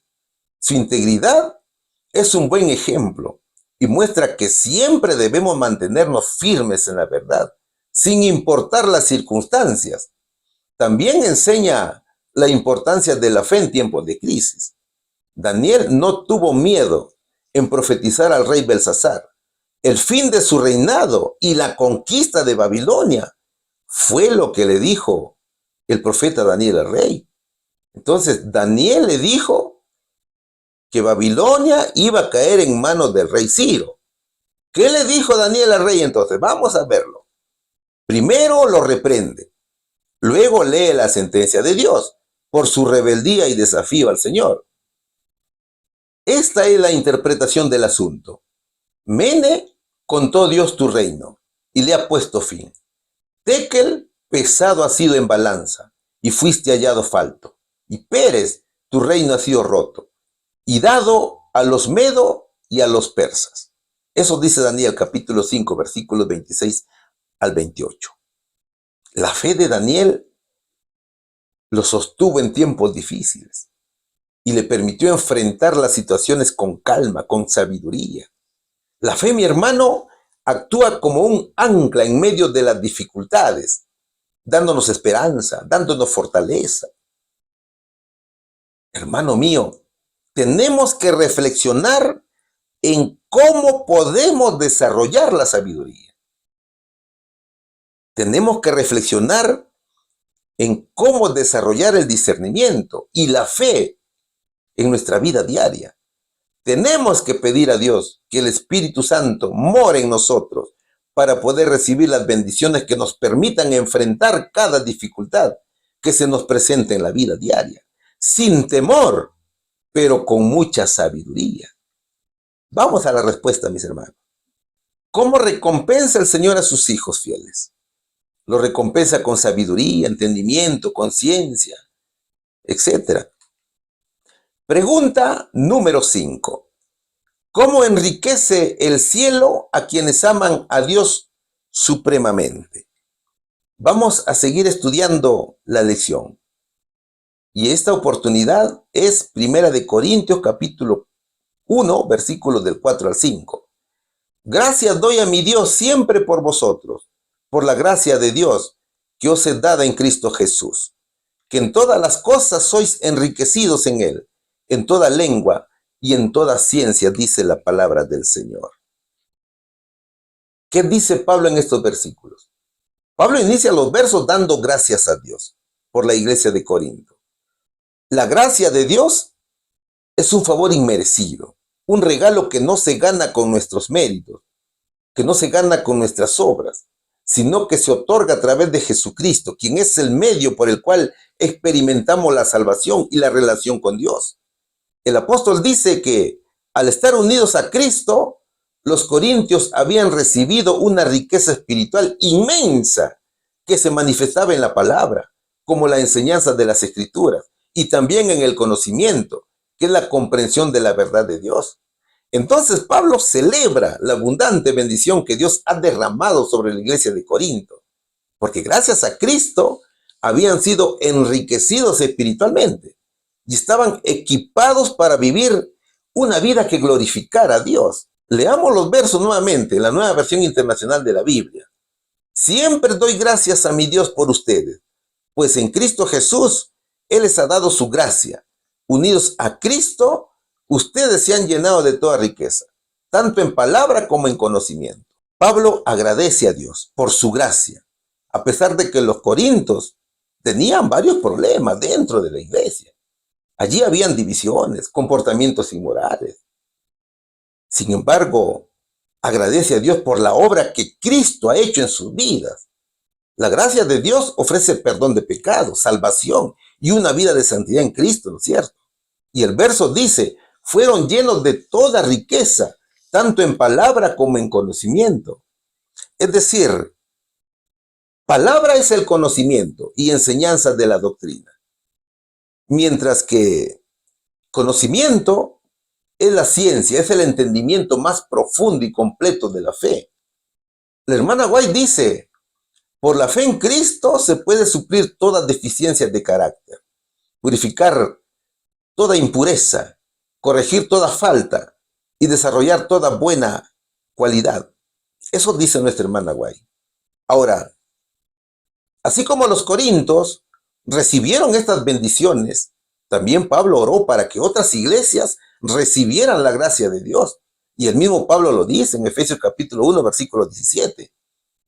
Speaker 1: Su integridad es un buen ejemplo y muestra que siempre debemos mantenernos firmes en la verdad, sin importar las circunstancias. También enseña la importancia de la fe en tiempos de crisis. Daniel no tuvo miedo en profetizar al rey Belsasar. El fin de su reinado y la conquista de Babilonia fue lo que le dijo el profeta Daniel al rey. Entonces, Daniel le dijo que Babilonia iba a caer en manos del rey Ciro. ¿Qué le dijo Daniel al rey entonces? Vamos a verlo. Primero lo reprende. Luego lee la sentencia de Dios por su rebeldía y desafío al Señor. Esta es la interpretación del asunto. Mene, contó Dios tu reino y le ha puesto fin. Tekel, pesado ha sido en balanza y fuiste hallado falto. Y Pérez, tu reino ha sido roto y dado a los medo y a los persas. Eso dice Daniel capítulo 5, versículos 26 al 28. La fe de Daniel lo sostuvo en tiempos difíciles y le permitió enfrentar las situaciones con calma, con sabiduría. La fe, mi hermano, actúa como un ancla en medio de las dificultades, dándonos esperanza, dándonos fortaleza. Hermano mío, tenemos que reflexionar en cómo podemos desarrollar la sabiduría. Tenemos que reflexionar en cómo desarrollar el discernimiento y la fe en nuestra vida diaria. Tenemos que pedir a Dios que el Espíritu Santo more en nosotros para poder recibir las bendiciones que nos permitan enfrentar cada dificultad que se nos presente en la vida diaria, sin temor, pero con mucha sabiduría. Vamos a la respuesta, mis hermanos. ¿Cómo recompensa el Señor a sus hijos fieles? Lo recompensa con sabiduría, entendimiento, conciencia, etc. Pregunta número 5. ¿Cómo enriquece el cielo a quienes aman a Dios supremamente? Vamos a seguir estudiando la lección. Y esta oportunidad es Primera de Corintios capítulo 1, versículos del 4 al 5. Gracias doy a mi Dios siempre por vosotros, por la gracia de Dios que os es dada en Cristo Jesús, que en todas las cosas sois enriquecidos en Él, en toda lengua y en toda ciencia, dice la palabra del Señor. ¿Qué dice Pablo en estos versículos? Pablo inicia los versos dando gracias a Dios por la iglesia de Corinto. La gracia de Dios es un favor inmerecido, un regalo que no se gana con nuestros méritos, que no se gana con nuestras obras, sino que se otorga a través de Jesucristo, quien es el medio por el cual experimentamos la salvación y la relación con Dios. El apóstol dice que al estar unidos a Cristo, los corintios habían recibido una riqueza espiritual inmensa que se manifestaba en la palabra, como la enseñanza de las Escrituras, y también en el conocimiento, que es la comprensión de la verdad de Dios. Entonces Pablo celebra la abundante bendición que Dios ha derramado sobre la iglesia de Corinto, porque gracias a Cristo habían sido enriquecidos espiritualmente y estaban equipados para vivir una vida que glorificara a Dios. Leamos los versos nuevamente, la Nueva Versión Internacional de la Biblia. Siempre doy gracias a mi Dios por ustedes, pues en Cristo Jesús Él les ha dado su gracia. Unidos a Cristo, ustedes se han llenado de toda riqueza, tanto en palabra como en conocimiento. Pablo agradece a Dios por su gracia, a pesar de que los corintios tenían varios problemas dentro de la iglesia. Allí habían divisiones, comportamientos inmorales. Sin embargo, agradece a Dios por la obra que Cristo ha hecho en sus vidas. La gracia de Dios ofrece perdón de pecados, salvación y una vida de santidad en Cristo, ¿no es cierto? Y el verso dice, fueron llenos de toda riqueza, tanto en palabra como en conocimiento. Es decir, palabra es el conocimiento y enseñanza de la doctrina, mientras que conocimiento es la ciencia, es el entendimiento más profundo y completo de la fe. La hermana White dice, por la fe en Cristo se puede suplir todas deficiencias de carácter, purificar toda impureza, corregir toda falta y desarrollar toda buena cualidad. Eso dice nuestra hermana White. Ahora, así como los corintios recibieron estas bendiciones, también Pablo oró para que otras iglesias recibieran la gracia de Dios. Y el mismo Pablo lo dice en Efesios capítulo 1, versículo 17.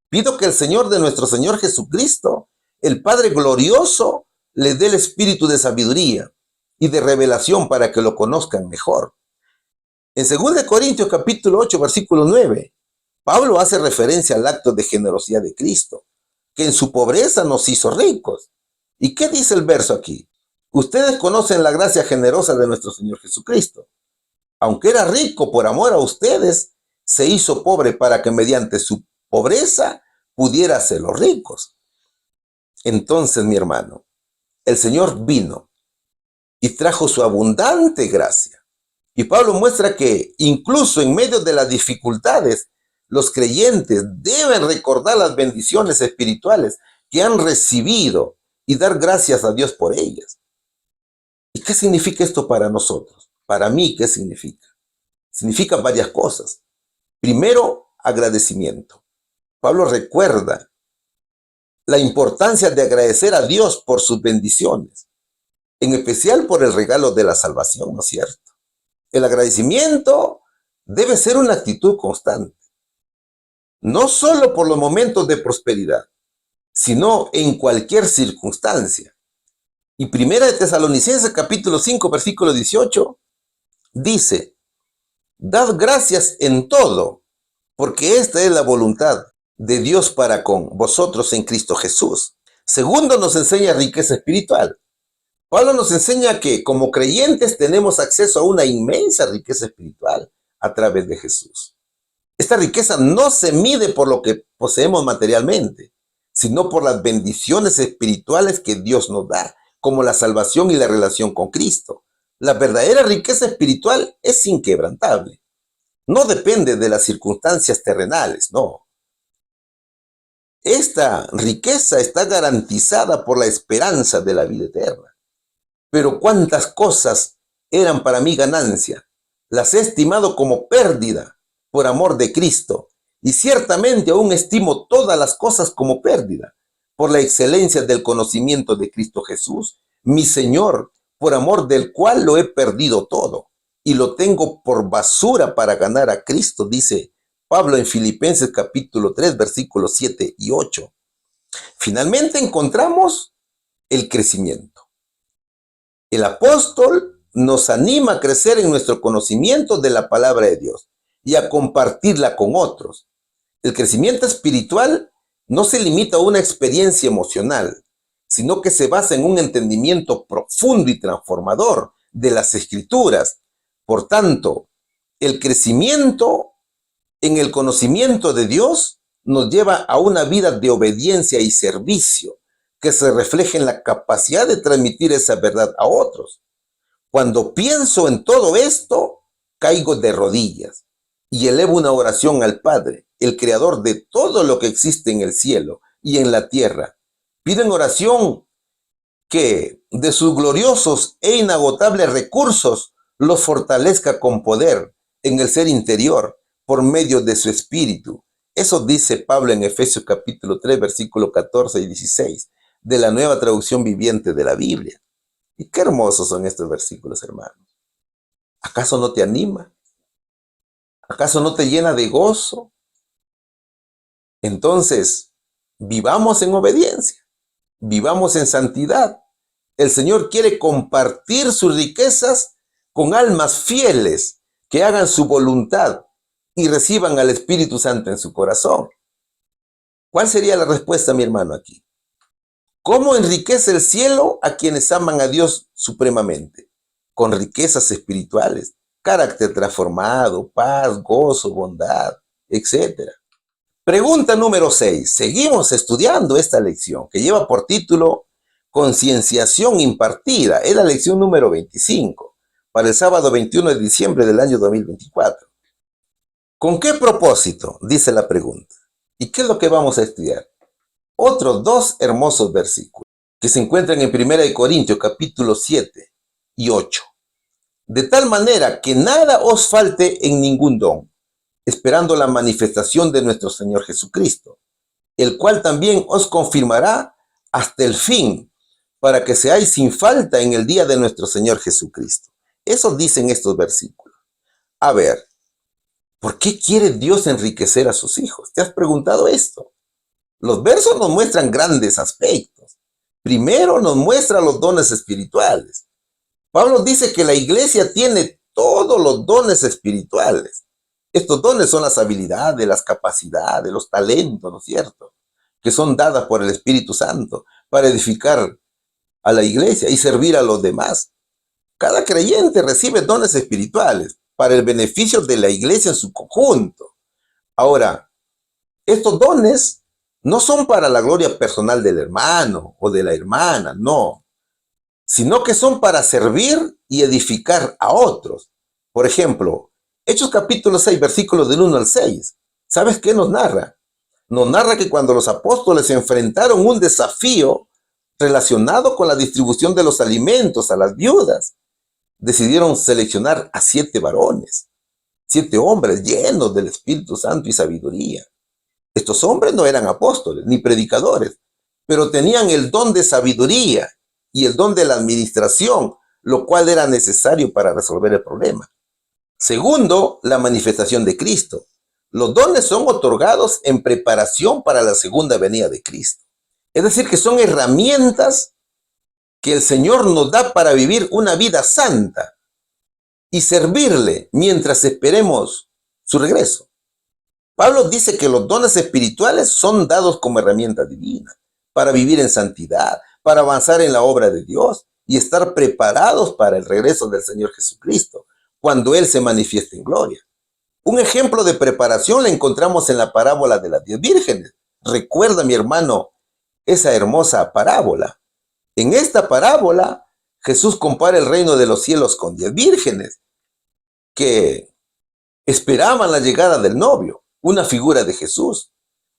Speaker 1: Pido que el Señor de nuestro Señor Jesucristo, el Padre glorioso, les dé el espíritu de sabiduría y de revelación para que lo conozcan mejor. En 2 Corintios capítulo 8, versículo 9, Pablo hace referencia al acto de generosidad de Cristo, que en su pobreza nos hizo ricos. ¿Y qué dice el verso aquí? Ustedes conocen la gracia generosa de nuestro Señor Jesucristo. Aunque era rico por amor a ustedes, se hizo pobre para que mediante su pobreza pudiera hacerlos ricos. Entonces, mi hermano, el Señor vino y trajo su abundante gracia. Y Pablo muestra que incluso en medio de las dificultades, los creyentes deben recordar las bendiciones espirituales que han recibido y dar gracias a Dios por ellas. ¿Y qué significa esto para nosotros? Para mí, ¿qué significa? Significa varias cosas. Primero, agradecimiento. Pablo recuerda la importancia de agradecer a Dios por sus bendiciones, en especial por el regalo de la salvación, ¿no es cierto? El agradecimiento debe ser una actitud constante, no solo por los momentos de prosperidad, sino en cualquier circunstancia. Y Primera de Tesalonicenses capítulo 5, versículo 18, dice, dad gracias en todo, porque esta es la voluntad de Dios para con vosotros en Cristo Jesús. Segundo, nos enseña riqueza espiritual. Pablo nos enseña que como creyentes tenemos acceso a una inmensa riqueza espiritual a través de Jesús. Esta riqueza no se mide por lo que poseemos materialmente, sino por las bendiciones espirituales que Dios nos da, como la salvación y la relación con Cristo. La verdadera riqueza espiritual es inquebrantable. No depende de las circunstancias terrenales, no. Esta riqueza está garantizada por la esperanza de la vida eterna. Pero cuántas cosas eran para mí ganancia, las he estimado como pérdida por amor de Cristo, y ciertamente aún estimo todas las cosas como pérdida, por la excelencia del conocimiento de Cristo Jesús, mi Señor, por amor del cual lo he perdido todo, y lo tengo por basura para ganar a Cristo, dice Pablo en Filipenses capítulo 3, versículos 7 y 8. Finalmente encontramos el crecimiento. El apóstol nos anima a crecer en nuestro conocimiento de la palabra de Dios y a compartirla con otros. El crecimiento espiritual no se limita a una experiencia emocional, sino que se basa en un entendimiento profundo y transformador de las Escrituras. Por tanto, el crecimiento en el conocimiento de Dios nos lleva a una vida de obediencia y servicio que se refleja en la capacidad de transmitir esa verdad a otros. Cuando pienso en todo esto, caigo de rodillas y elevo una oración al Padre, el creador de todo lo que existe en el cielo y en la tierra. Pido en oración que de sus gloriosos e inagotables recursos los fortalezca con poder en el ser interior por medio de su espíritu. Eso dice Pablo en Efesios capítulo 3, versículos 14 y 16 de la Nueva Traducción Viviente de la Biblia. Y qué hermosos son estos versículos, hermanos. ¿Acaso no te anima? ¿Acaso no te llena de gozo? Entonces, vivamos en obediencia, vivamos en santidad. El Señor quiere compartir sus riquezas con almas fieles que hagan su voluntad y reciban al Espíritu Santo en su corazón. ¿Cuál sería la respuesta, mi hermano, aquí? ¿Cómo enriquece el cielo a quienes aman a Dios supremamente? Con riquezas espirituales, carácter transformado, paz, gozo, bondad, etc. Pregunta número 6. Seguimos estudiando esta lección que lleva por título Concienciación impartida. Es la lección número 25 para el sábado 21 de diciembre del año 2024. ¿Con qué propósito? Dice la pregunta. ¿Y qué es lo que vamos a estudiar? Otros dos hermosos versículos que se encuentran en 1 Corintios capítulo 7 y 8. De tal manera que nada os falte en ningún don, esperando la manifestación de nuestro Señor Jesucristo, el cual también os confirmará hasta el fin, para que seáis sin falta en el día de nuestro Señor Jesucristo. Eso dicen estos versículos. A ver, ¿por qué quiere Dios enriquecer a sus hijos? ¿Te has preguntado esto? Los versos nos muestran grandes aspectos. Primero nos muestra los dones espirituales. Pablo dice que la iglesia tiene todos los dones espirituales. Estos dones son las habilidades, las capacidades, los talentos, ¿no es cierto?, que son dadas por el Espíritu Santo para edificar a la iglesia y servir a los demás. Cada creyente recibe dones espirituales para el beneficio de la iglesia en su conjunto. Ahora, estos dones no son para la gloria personal del hermano o de la hermana, no, sino que son para servir y edificar a otros. Por ejemplo, Hechos capítulo 6, versículos del 1 al 6. ¿Sabes qué nos narra? Nos narra que cuando los apóstoles enfrentaron un desafío relacionado con la distribución de los alimentos a las viudas, decidieron seleccionar a 7 varones, 7 hombres llenos del Espíritu Santo y sabiduría. Estos hombres no eran apóstoles ni predicadores, pero tenían el don de sabiduría y el don de la administración, lo cual era necesario para resolver el problema. Segundo, la manifestación de Cristo. Los dones son otorgados en preparación para la segunda venida de Cristo. Es decir, que son herramientas que el Señor nos da para vivir una vida santa y servirle mientras esperemos su regreso. Pablo dice que los dones espirituales son dados como herramienta divina para vivir en santidad, para avanzar en la obra de Dios y estar preparados para el regreso del Señor Jesucristo, cuando Él se manifieste en gloria. Un ejemplo de preparación la encontramos en la parábola de las 10 vírgenes. Recuerda, mi hermano, esa hermosa parábola. En esta parábola, Jesús compara el reino de los cielos con 10 vírgenes que esperaban la llegada del novio, una figura de Jesús.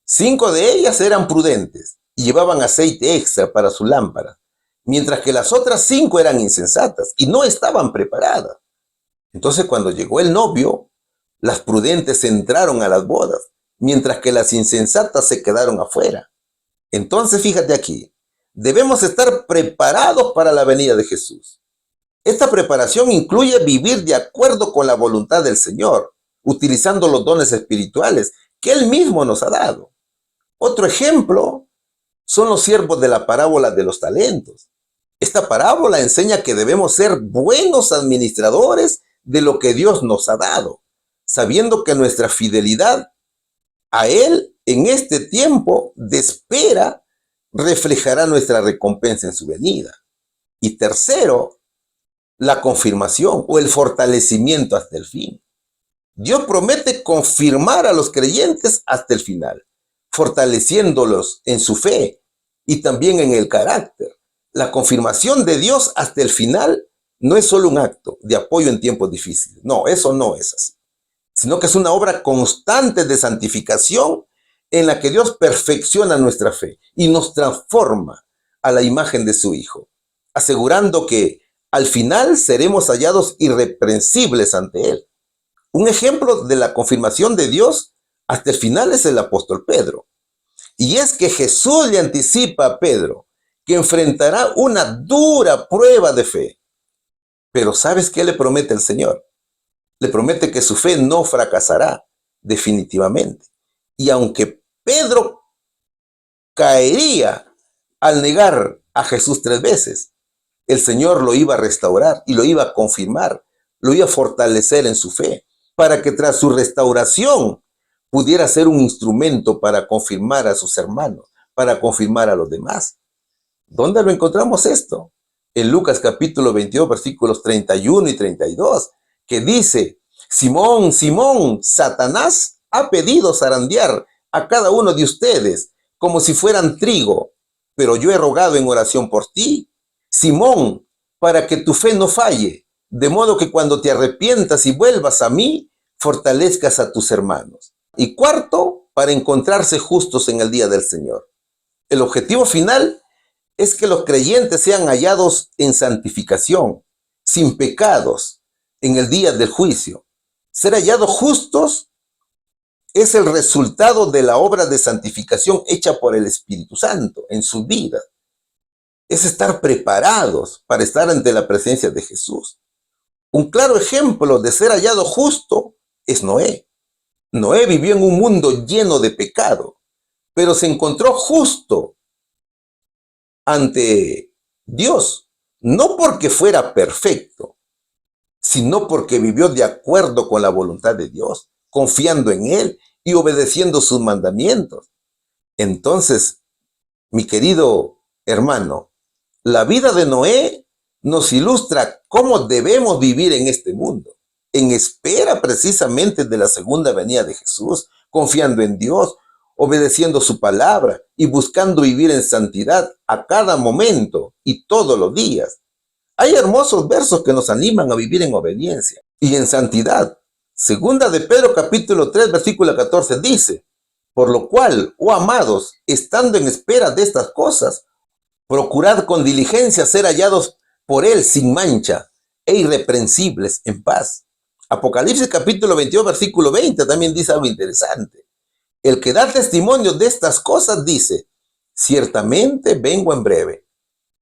Speaker 1: 5 de ellas eran prudentes y llevaban aceite extra para su lámpara, mientras que las otras 5 eran insensatas y no estaban preparadas. Entonces, cuando llegó el novio, las prudentes entraron a las bodas, mientras que las insensatas se quedaron afuera. Entonces, fíjate aquí, debemos estar preparados para la venida de Jesús. Esta preparación incluye vivir de acuerdo con la voluntad del Señor, utilizando los dones espirituales que Él mismo nos ha dado. Otro ejemplo son los siervos de la parábola de los talentos. Esta parábola enseña que debemos ser buenos administradores de lo que Dios nos ha dado, sabiendo que nuestra fidelidad a Él en este tiempo de espera reflejará nuestra recompensa en su venida. Y tercero, la confirmación o el fortalecimiento hasta el fin. Dios promete confirmar a los creyentes hasta el final, fortaleciéndolos en su fe y también en el carácter. La confirmación de Dios hasta el final no es solo un acto de apoyo en tiempos difíciles. No, eso no es así, sino que es una obra constante de santificación en la que Dios perfecciona nuestra fe y nos transforma a la imagen de su Hijo, asegurando que al final seremos hallados irreprensibles ante Él. Un ejemplo de la confirmación de Dios hasta el final es el apóstol Pedro. Y es que Jesús le anticipa a Pedro que enfrentará una dura prueba de fe. Pero ¿sabes qué le promete el Señor? Le promete que su fe no fracasará definitivamente. Y aunque Pedro caería al negar a Jesús 3 veces, el Señor lo iba a restaurar y lo iba a confirmar, lo iba a fortalecer en su fe, para que tras su restauración pudiera ser un instrumento para confirmar a sus hermanos, para confirmar a los demás. ¿Dónde lo encontramos esto? En Lucas capítulo 22, versículos 31 y 32, que dice: Simón, Simón, Satanás ha pedido zarandear a cada uno de ustedes como si fueran trigo, pero yo he rogado en oración por ti, Simón, para que tu fe no falle, de modo que cuando te arrepientas y vuelvas a mí, fortalezcas a tus hermanos. Y cuarto, para encontrarse justos en el día del Señor. El objetivo final es que los creyentes sean hallados en santificación, sin pecados, en el día del juicio. Ser hallados justos es el resultado de la obra de santificación hecha por el Espíritu Santo en su vida. Es estar preparados para estar ante la presencia de Jesús. Un claro ejemplo de ser hallado justo es Noé. Noé vivió en un mundo lleno de pecado, pero se encontró justo ante Dios, no porque fuera perfecto, sino porque vivió de acuerdo con la voluntad de Dios, confiando en Él y obedeciendo sus mandamientos. Entonces, mi querido hermano, la vida de Noé nos ilustra cómo debemos vivir en este mundo, en espera precisamente de la segunda venida de Jesús, confiando en Dios, obedeciendo su palabra y buscando vivir en santidad a cada momento y todos los días. Hay hermosos versos que nos animan a vivir en obediencia y en santidad. Segunda de Pedro capítulo 3 versículo 14 dice: por lo cual, oh amados, estando en espera de estas cosas, procurad con diligencia ser hallados por Él sin mancha e irreprensibles en paz. Apocalipsis capítulo 22 versículo 20 también dice algo interesante. El que da testimonio de estas cosas dice: ciertamente vengo en breve.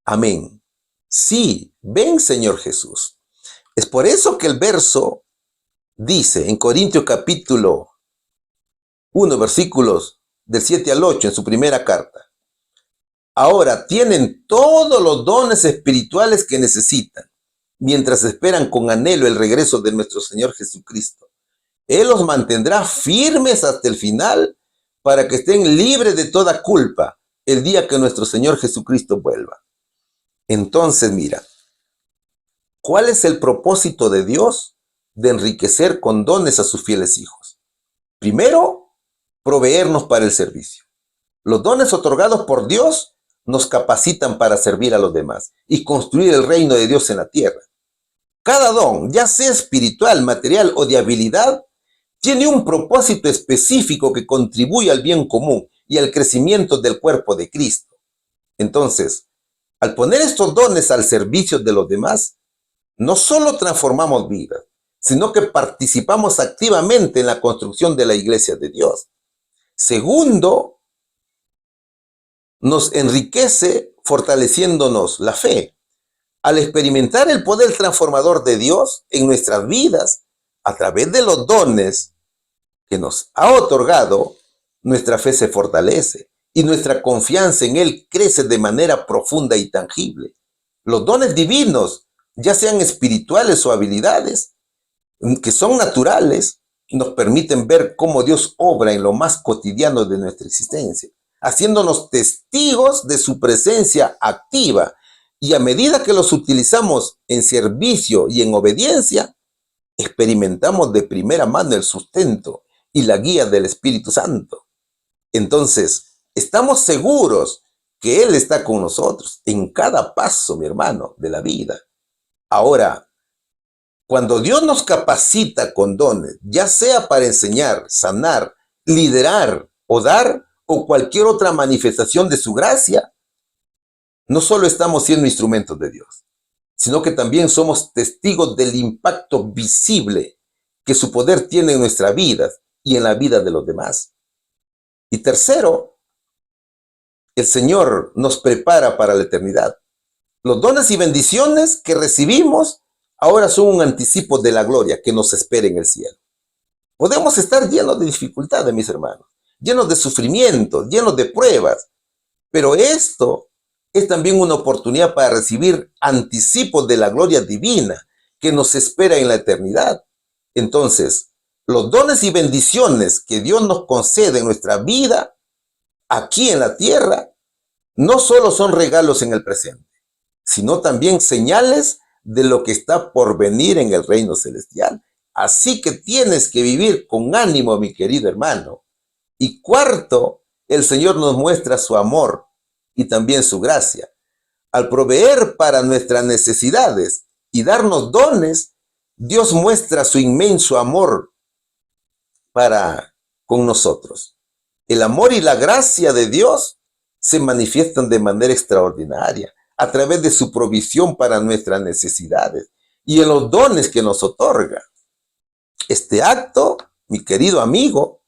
Speaker 1: Amén. Sí, ven Señor Jesús. Es por eso que el verso dice en Corintios capítulo 1 versículos del 7 al 8 en su primera carta: ahora tienen todos los dones espirituales que necesitan, mientras esperan con anhelo el regreso de nuestro Señor Jesucristo. Él los mantendrá firmes hasta el final para que estén libres de toda culpa el día que nuestro Señor Jesucristo vuelva. Entonces, mira, ¿cuál es el propósito de Dios de enriquecer con dones a sus fieles hijos? Primero, proveernos para el servicio. Los dones otorgados por Dios nos capacitan para servir a los demás y construir el reino de Dios en la tierra. Cada don, ya sea espiritual, material o de habilidad, tiene un propósito específico que contribuye al bien común y al crecimiento del cuerpo de Cristo. Entonces, al poner estos dones al servicio de los demás, no solo transformamos vidas, sino que participamos activamente en la construcción de la iglesia de Dios. Segundo, nos enriquece fortaleciéndonos la fe. Al experimentar el poder transformador de Dios en nuestras vidas, a través de los dones que nos ha otorgado, nuestra fe se fortalece y nuestra confianza en Él crece de manera profunda y tangible. Los dones divinos, ya sean espirituales o habilidades, que son naturales, nos permiten ver cómo Dios obra en lo más cotidiano de nuestra existencia, haciéndonos testigos de su presencia activa. Y a medida que los utilizamos en servicio y en obediencia, experimentamos de primera mano el sustento y la guía del Espíritu Santo. Entonces, estamos seguros que Él está con nosotros en cada paso, mi hermano, de la vida. Ahora, cuando Dios nos capacita con dones, ya sea para enseñar, sanar, liderar o dar, o cualquier otra manifestación de su gracia, no solo estamos siendo instrumentos de Dios, sino que también somos testigos del impacto visible que su poder tiene en nuestra vida y en la vida de los demás. Y tercero, el Señor nos prepara para la eternidad. Los dones y bendiciones que recibimos ahora son un anticipo de la gloria que nos espera en el cielo. Podemos estar llenos de dificultades, mis hermanos, llenos de sufrimientos, llenos de pruebas, pero esto es también una oportunidad para recibir anticipos de la gloria divina que nos espera en la eternidad. Entonces, los dones y bendiciones que Dios nos concede en nuestra vida, aquí en la tierra, no solo son regalos en el presente, sino también señales de lo que está por venir en el reino celestial. Así que tienes que vivir con ánimo, mi querido hermano. Y cuarto, el Señor nos muestra su amor y también su gracia. Al proveer para nuestras necesidades y darnos dones, Dios muestra su inmenso amor para con nosotros. El amor y la gracia de Dios se manifiestan de manera extraordinaria a través de su provisión para nuestras necesidades y en los dones que nos otorga. Este acto, mi querido amigo,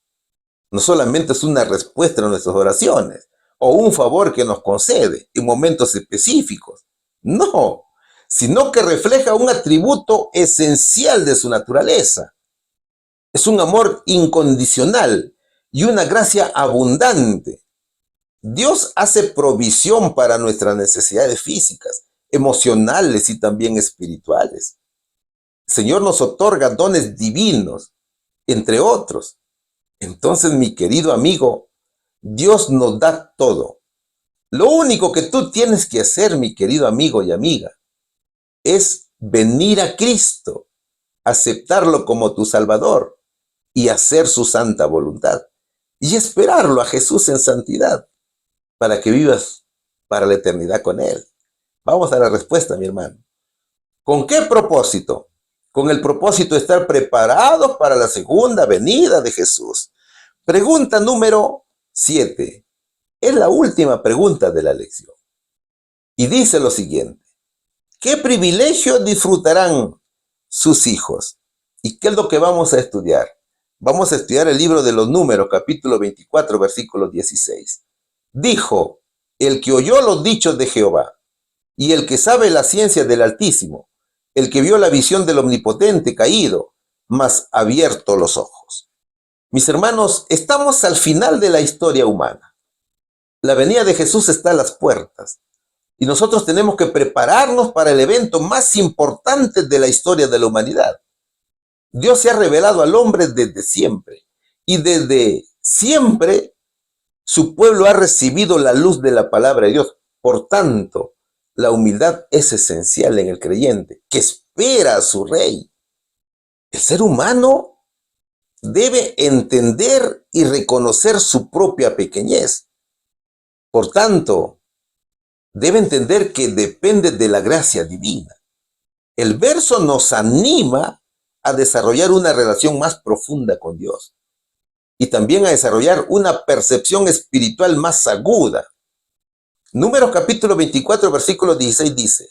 Speaker 1: no solamente es una respuesta a nuestras oraciones o un favor que nos concede en momentos específicos, no, sino que refleja un atributo esencial de su naturaleza. Es un amor incondicional y una gracia abundante. Dios hace provisión para nuestras necesidades físicas, emocionales y también espirituales. El Señor nos otorga dones divinos, entre otros. Entonces, mi querido amigo, Dios nos da todo. Lo único que tú tienes que hacer, mi querido amigo y amiga, es venir a Cristo, aceptarlo como tu Salvador y hacer su santa voluntad. Y esperarlo a Jesús en santidad para que vivas para la eternidad con Él. Vamos a la respuesta, mi hermano. ¿Con qué propósito? Con el propósito de estar preparados para la segunda venida de Jesús. Pregunta número 7. Es la última pregunta de la lección. Y dice lo siguiente. ¿Qué privilegio disfrutarán sus hijos? ¿Y qué es lo que vamos a estudiar? Vamos a estudiar el libro de los Números, capítulo 24, versículo 16. Dijo, el que oyó los dichos de Jehová, y el que sabe la ciencia del Altísimo, el que vio la visión del Omnipotente caído, mas abierto los ojos. Mis hermanos, estamos al final de la historia humana. La venida de Jesús está a las puertas, y nosotros tenemos que prepararnos para el evento más importante de la historia de la humanidad. Dios se ha revelado al hombre desde siempre, y desde siempre su pueblo ha recibido la luz de la palabra de Dios. Por tanto, la humildad es esencial en el creyente, que espera a su rey. El ser humano debe entender y reconocer su propia pequeñez. Por tanto, debe entender que depende de la gracia divina. El verso nos anima a desarrollar una relación más profunda con Dios y también a desarrollar una percepción espiritual más aguda. Números capítulo 24, versículo 16 dice,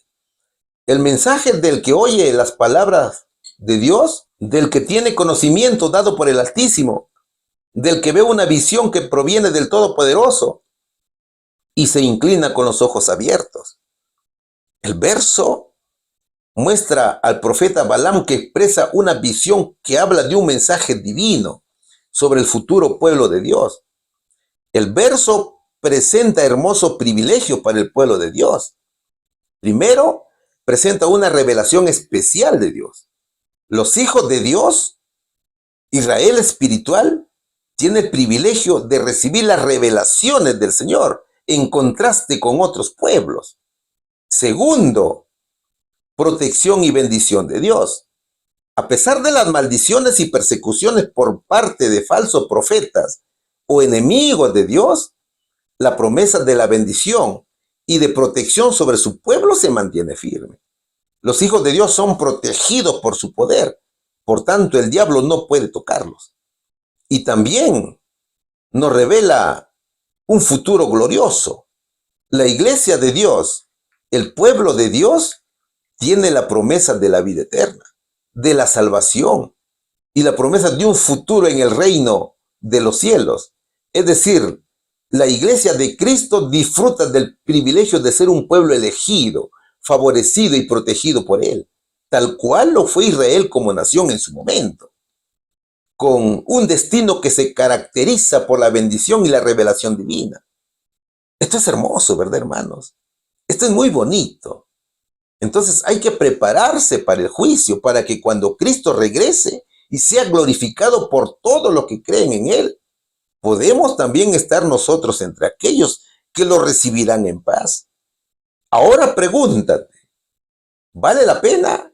Speaker 1: el mensaje del que oye las palabras de Dios, del que tiene conocimiento dado por el Altísimo, del que ve una visión que proviene del Todopoderoso y se inclina con los ojos abiertos. El verso muestra al profeta Balaam que expresa una visión que habla de un mensaje divino sobre el futuro pueblo de Dios. El verso presenta hermoso privilegio para el pueblo de Dios. Primero, presenta una revelación especial de Dios. Los hijos de Dios, Israel espiritual, tiene el privilegio de recibir las revelaciones del Señor en contraste con otros pueblos. Segundo, protección y bendición de Dios. A pesar de las maldiciones y persecuciones por parte de falsos profetas o enemigos de Dios, la promesa de la bendición y de protección sobre su pueblo se mantiene firme. Los hijos de Dios son protegidos por su poder, por tanto el diablo no puede tocarlos. Y también nos revela un futuro glorioso. La iglesia de Dios, el pueblo de Dios, tiene la promesa de la vida eterna, de la salvación y la promesa de un futuro en el reino de los cielos. Es decir, la iglesia de Cristo disfruta del privilegio de ser un pueblo elegido, favorecido y protegido por Él, tal cual lo fue Israel como nación en su momento, con un destino que se caracteriza por la bendición y la revelación divina. Esto es hermoso, ¿verdad, hermanos? Esto es muy bonito. Entonces hay que prepararse para el juicio, para que cuando Cristo regrese y sea glorificado por todos los que creen en Él, podemos también estar nosotros entre aquellos que lo recibirán en paz. Ahora pregúntate, ¿Vale la pena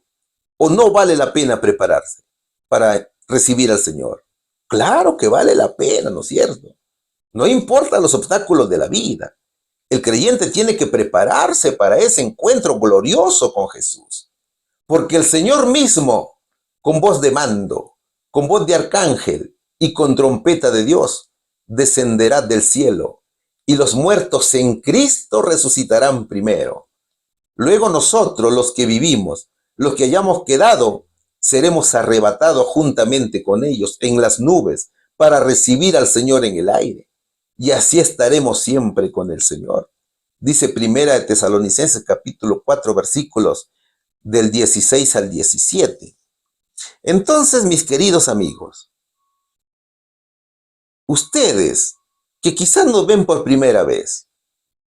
Speaker 1: o no vale la pena prepararse para recibir al Señor? Claro que vale la pena, ¿no es cierto? No importa los obstáculos de la vida. El creyente tiene que prepararse para ese encuentro glorioso con Jesús. Porque el Señor mismo, con voz de mando, con voz de arcángel y con trompeta de Dios, descenderá del cielo, y los muertos en Cristo resucitarán primero. Luego nosotros, los que vivimos, los que hayamos quedado, seremos arrebatados juntamente con ellos en las nubes para recibir al Señor en el aire. Y así estaremos siempre con el Señor. Dice Primera de Tesalonicenses capítulo 4 versículos del 16 al 17. Entonces, mis queridos amigos, ustedes que quizás nos ven por primera vez,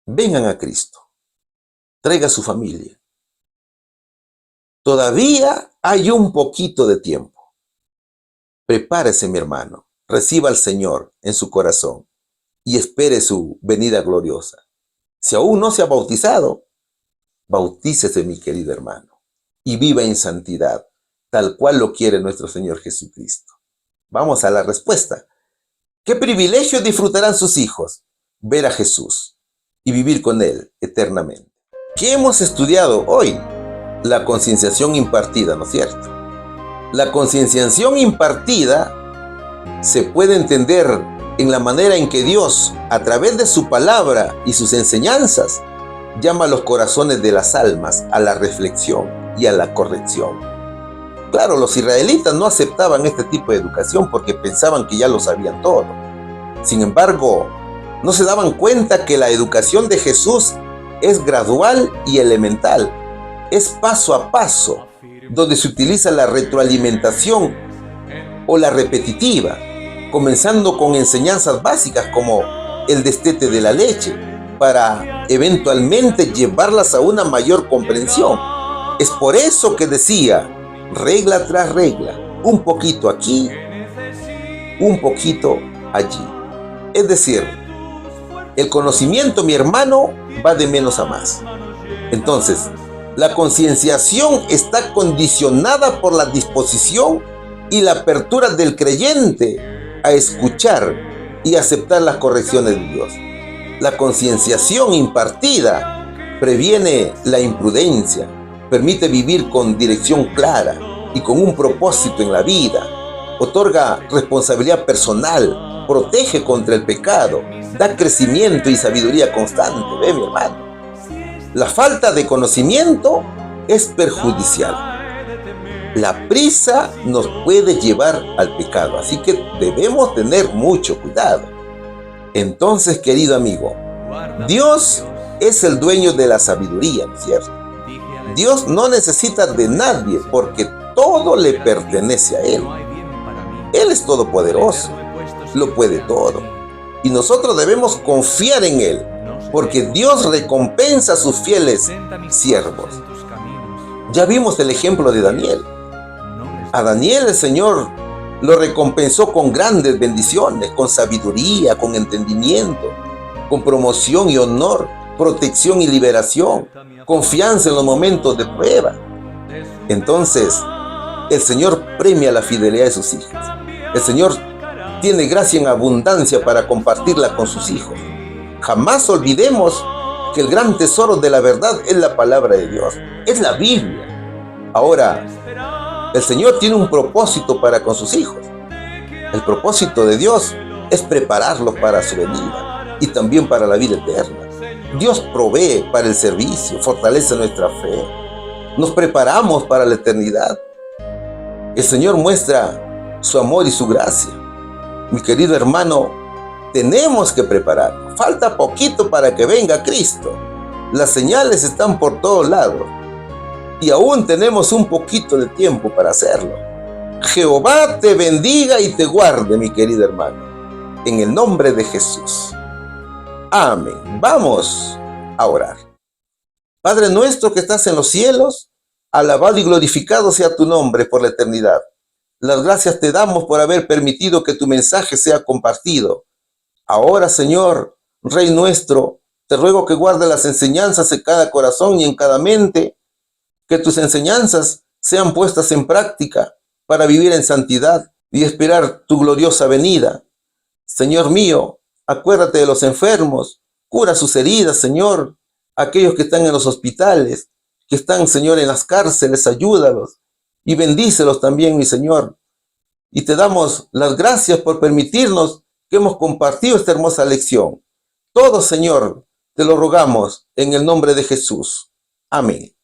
Speaker 1: vengan a Cristo, traiga a su familia. Todavía hay un poquito de tiempo. Prepárese, mi hermano, reciba al Señor en su corazón y espere su venida gloriosa. Si aún no se ha bautizado, bautícese, mi querido hermano, y viva en santidad, tal cual lo quiere nuestro Señor Jesucristo. Vamos a la respuesta. ¿Qué privilegio disfrutarán sus hijos? Ver a Jesús y vivir con Él eternamente. ¿Qué hemos estudiado hoy? La concienciación impartida, ¿no es cierto? La concienciación impartida se puede entender en la manera en que Dios, a través de su palabra y sus enseñanzas, llama a los corazones de las almas a la reflexión y a la corrección. Claro, los israelitas no aceptaban este tipo de educación porque pensaban que ya lo sabían todo. Sin embargo, no se daban cuenta que la educación de Jesús es gradual y elemental. Es paso a paso, donde se utiliza la retroalimentación o la repetitiva, comenzando con enseñanzas básicas como el destete de la leche, para eventualmente llevarlas a una mayor comprensión. Es por eso que decía, regla tras regla, un poquito aquí, un poquito allí. Es decir, el conocimiento, mi hermano, va de menos a más. Entonces, la concienciación está condicionada por la disposición y la apertura del creyente a escuchar y aceptar las correcciones de Dios. La concienciación impartida previene la imprudencia, permite vivir con dirección clara y con un propósito en la vida, otorga responsabilidad personal, protege contra el pecado, da crecimiento y sabiduría constante. ¿Ve, mi hermano? La falta de conocimiento es perjudicial. La prisa nos puede llevar al pecado, así que debemos tener mucho cuidado. Entonces, querido amigo, Dios es el dueño de la sabiduría, ¿no es cierto? Dios no necesita de nadie porque todo le pertenece a Él. Él es todopoderoso, lo puede todo. Y nosotros debemos confiar en Él, porque Dios recompensa a sus fieles siervos. Ya vimos el ejemplo de Daniel. A Daniel el Señor lo recompensó con grandes bendiciones, con sabiduría, con entendimiento, con promoción y honor, protección y liberación, confianza en los momentos de prueba. Entonces, el Señor premia la fidelidad de sus hijos. El Señor tiene gracia en abundancia para compartirla con sus hijos. Jamás olvidemos que el gran tesoro de la verdad es la palabra de Dios, es la Biblia. Ahora, el Señor tiene un propósito para con sus hijos. El propósito de Dios es prepararlos para su venida y también para la vida eterna. Dios provee para el servicio, fortalece nuestra fe. Nos preparamos para la eternidad. El Señor muestra su amor y su gracia. Mi querido hermano, tenemos que prepararnos. Falta poquito para que venga Cristo. Las señales están por todos lados. Y aún tenemos un poquito de tiempo para hacerlo. Jehová te bendiga y te guarde, mi querido hermano. En el nombre de Jesús. Amén. Vamos a orar. Padre nuestro que estás en los cielos, alabado y glorificado sea tu nombre por la eternidad. Las gracias te damos por haber permitido que tu mensaje sea compartido. Ahora, Señor, Rey nuestro, te ruego que guarde las enseñanzas en cada corazón y en cada mente, Que tus enseñanzas sean puestas en práctica para vivir en santidad y esperar tu gloriosa venida. Señor mío, acuérdate de los enfermos, cura sus heridas, Señor. Aquellos que están en los hospitales, que están, Señor, en las cárceles, ayúdalos y bendícelos también, mi Señor. Y te damos las gracias por permitirnos que hemos compartido esta hermosa lección. Todo, Señor, te lo rogamos en el nombre de Jesús. Amén.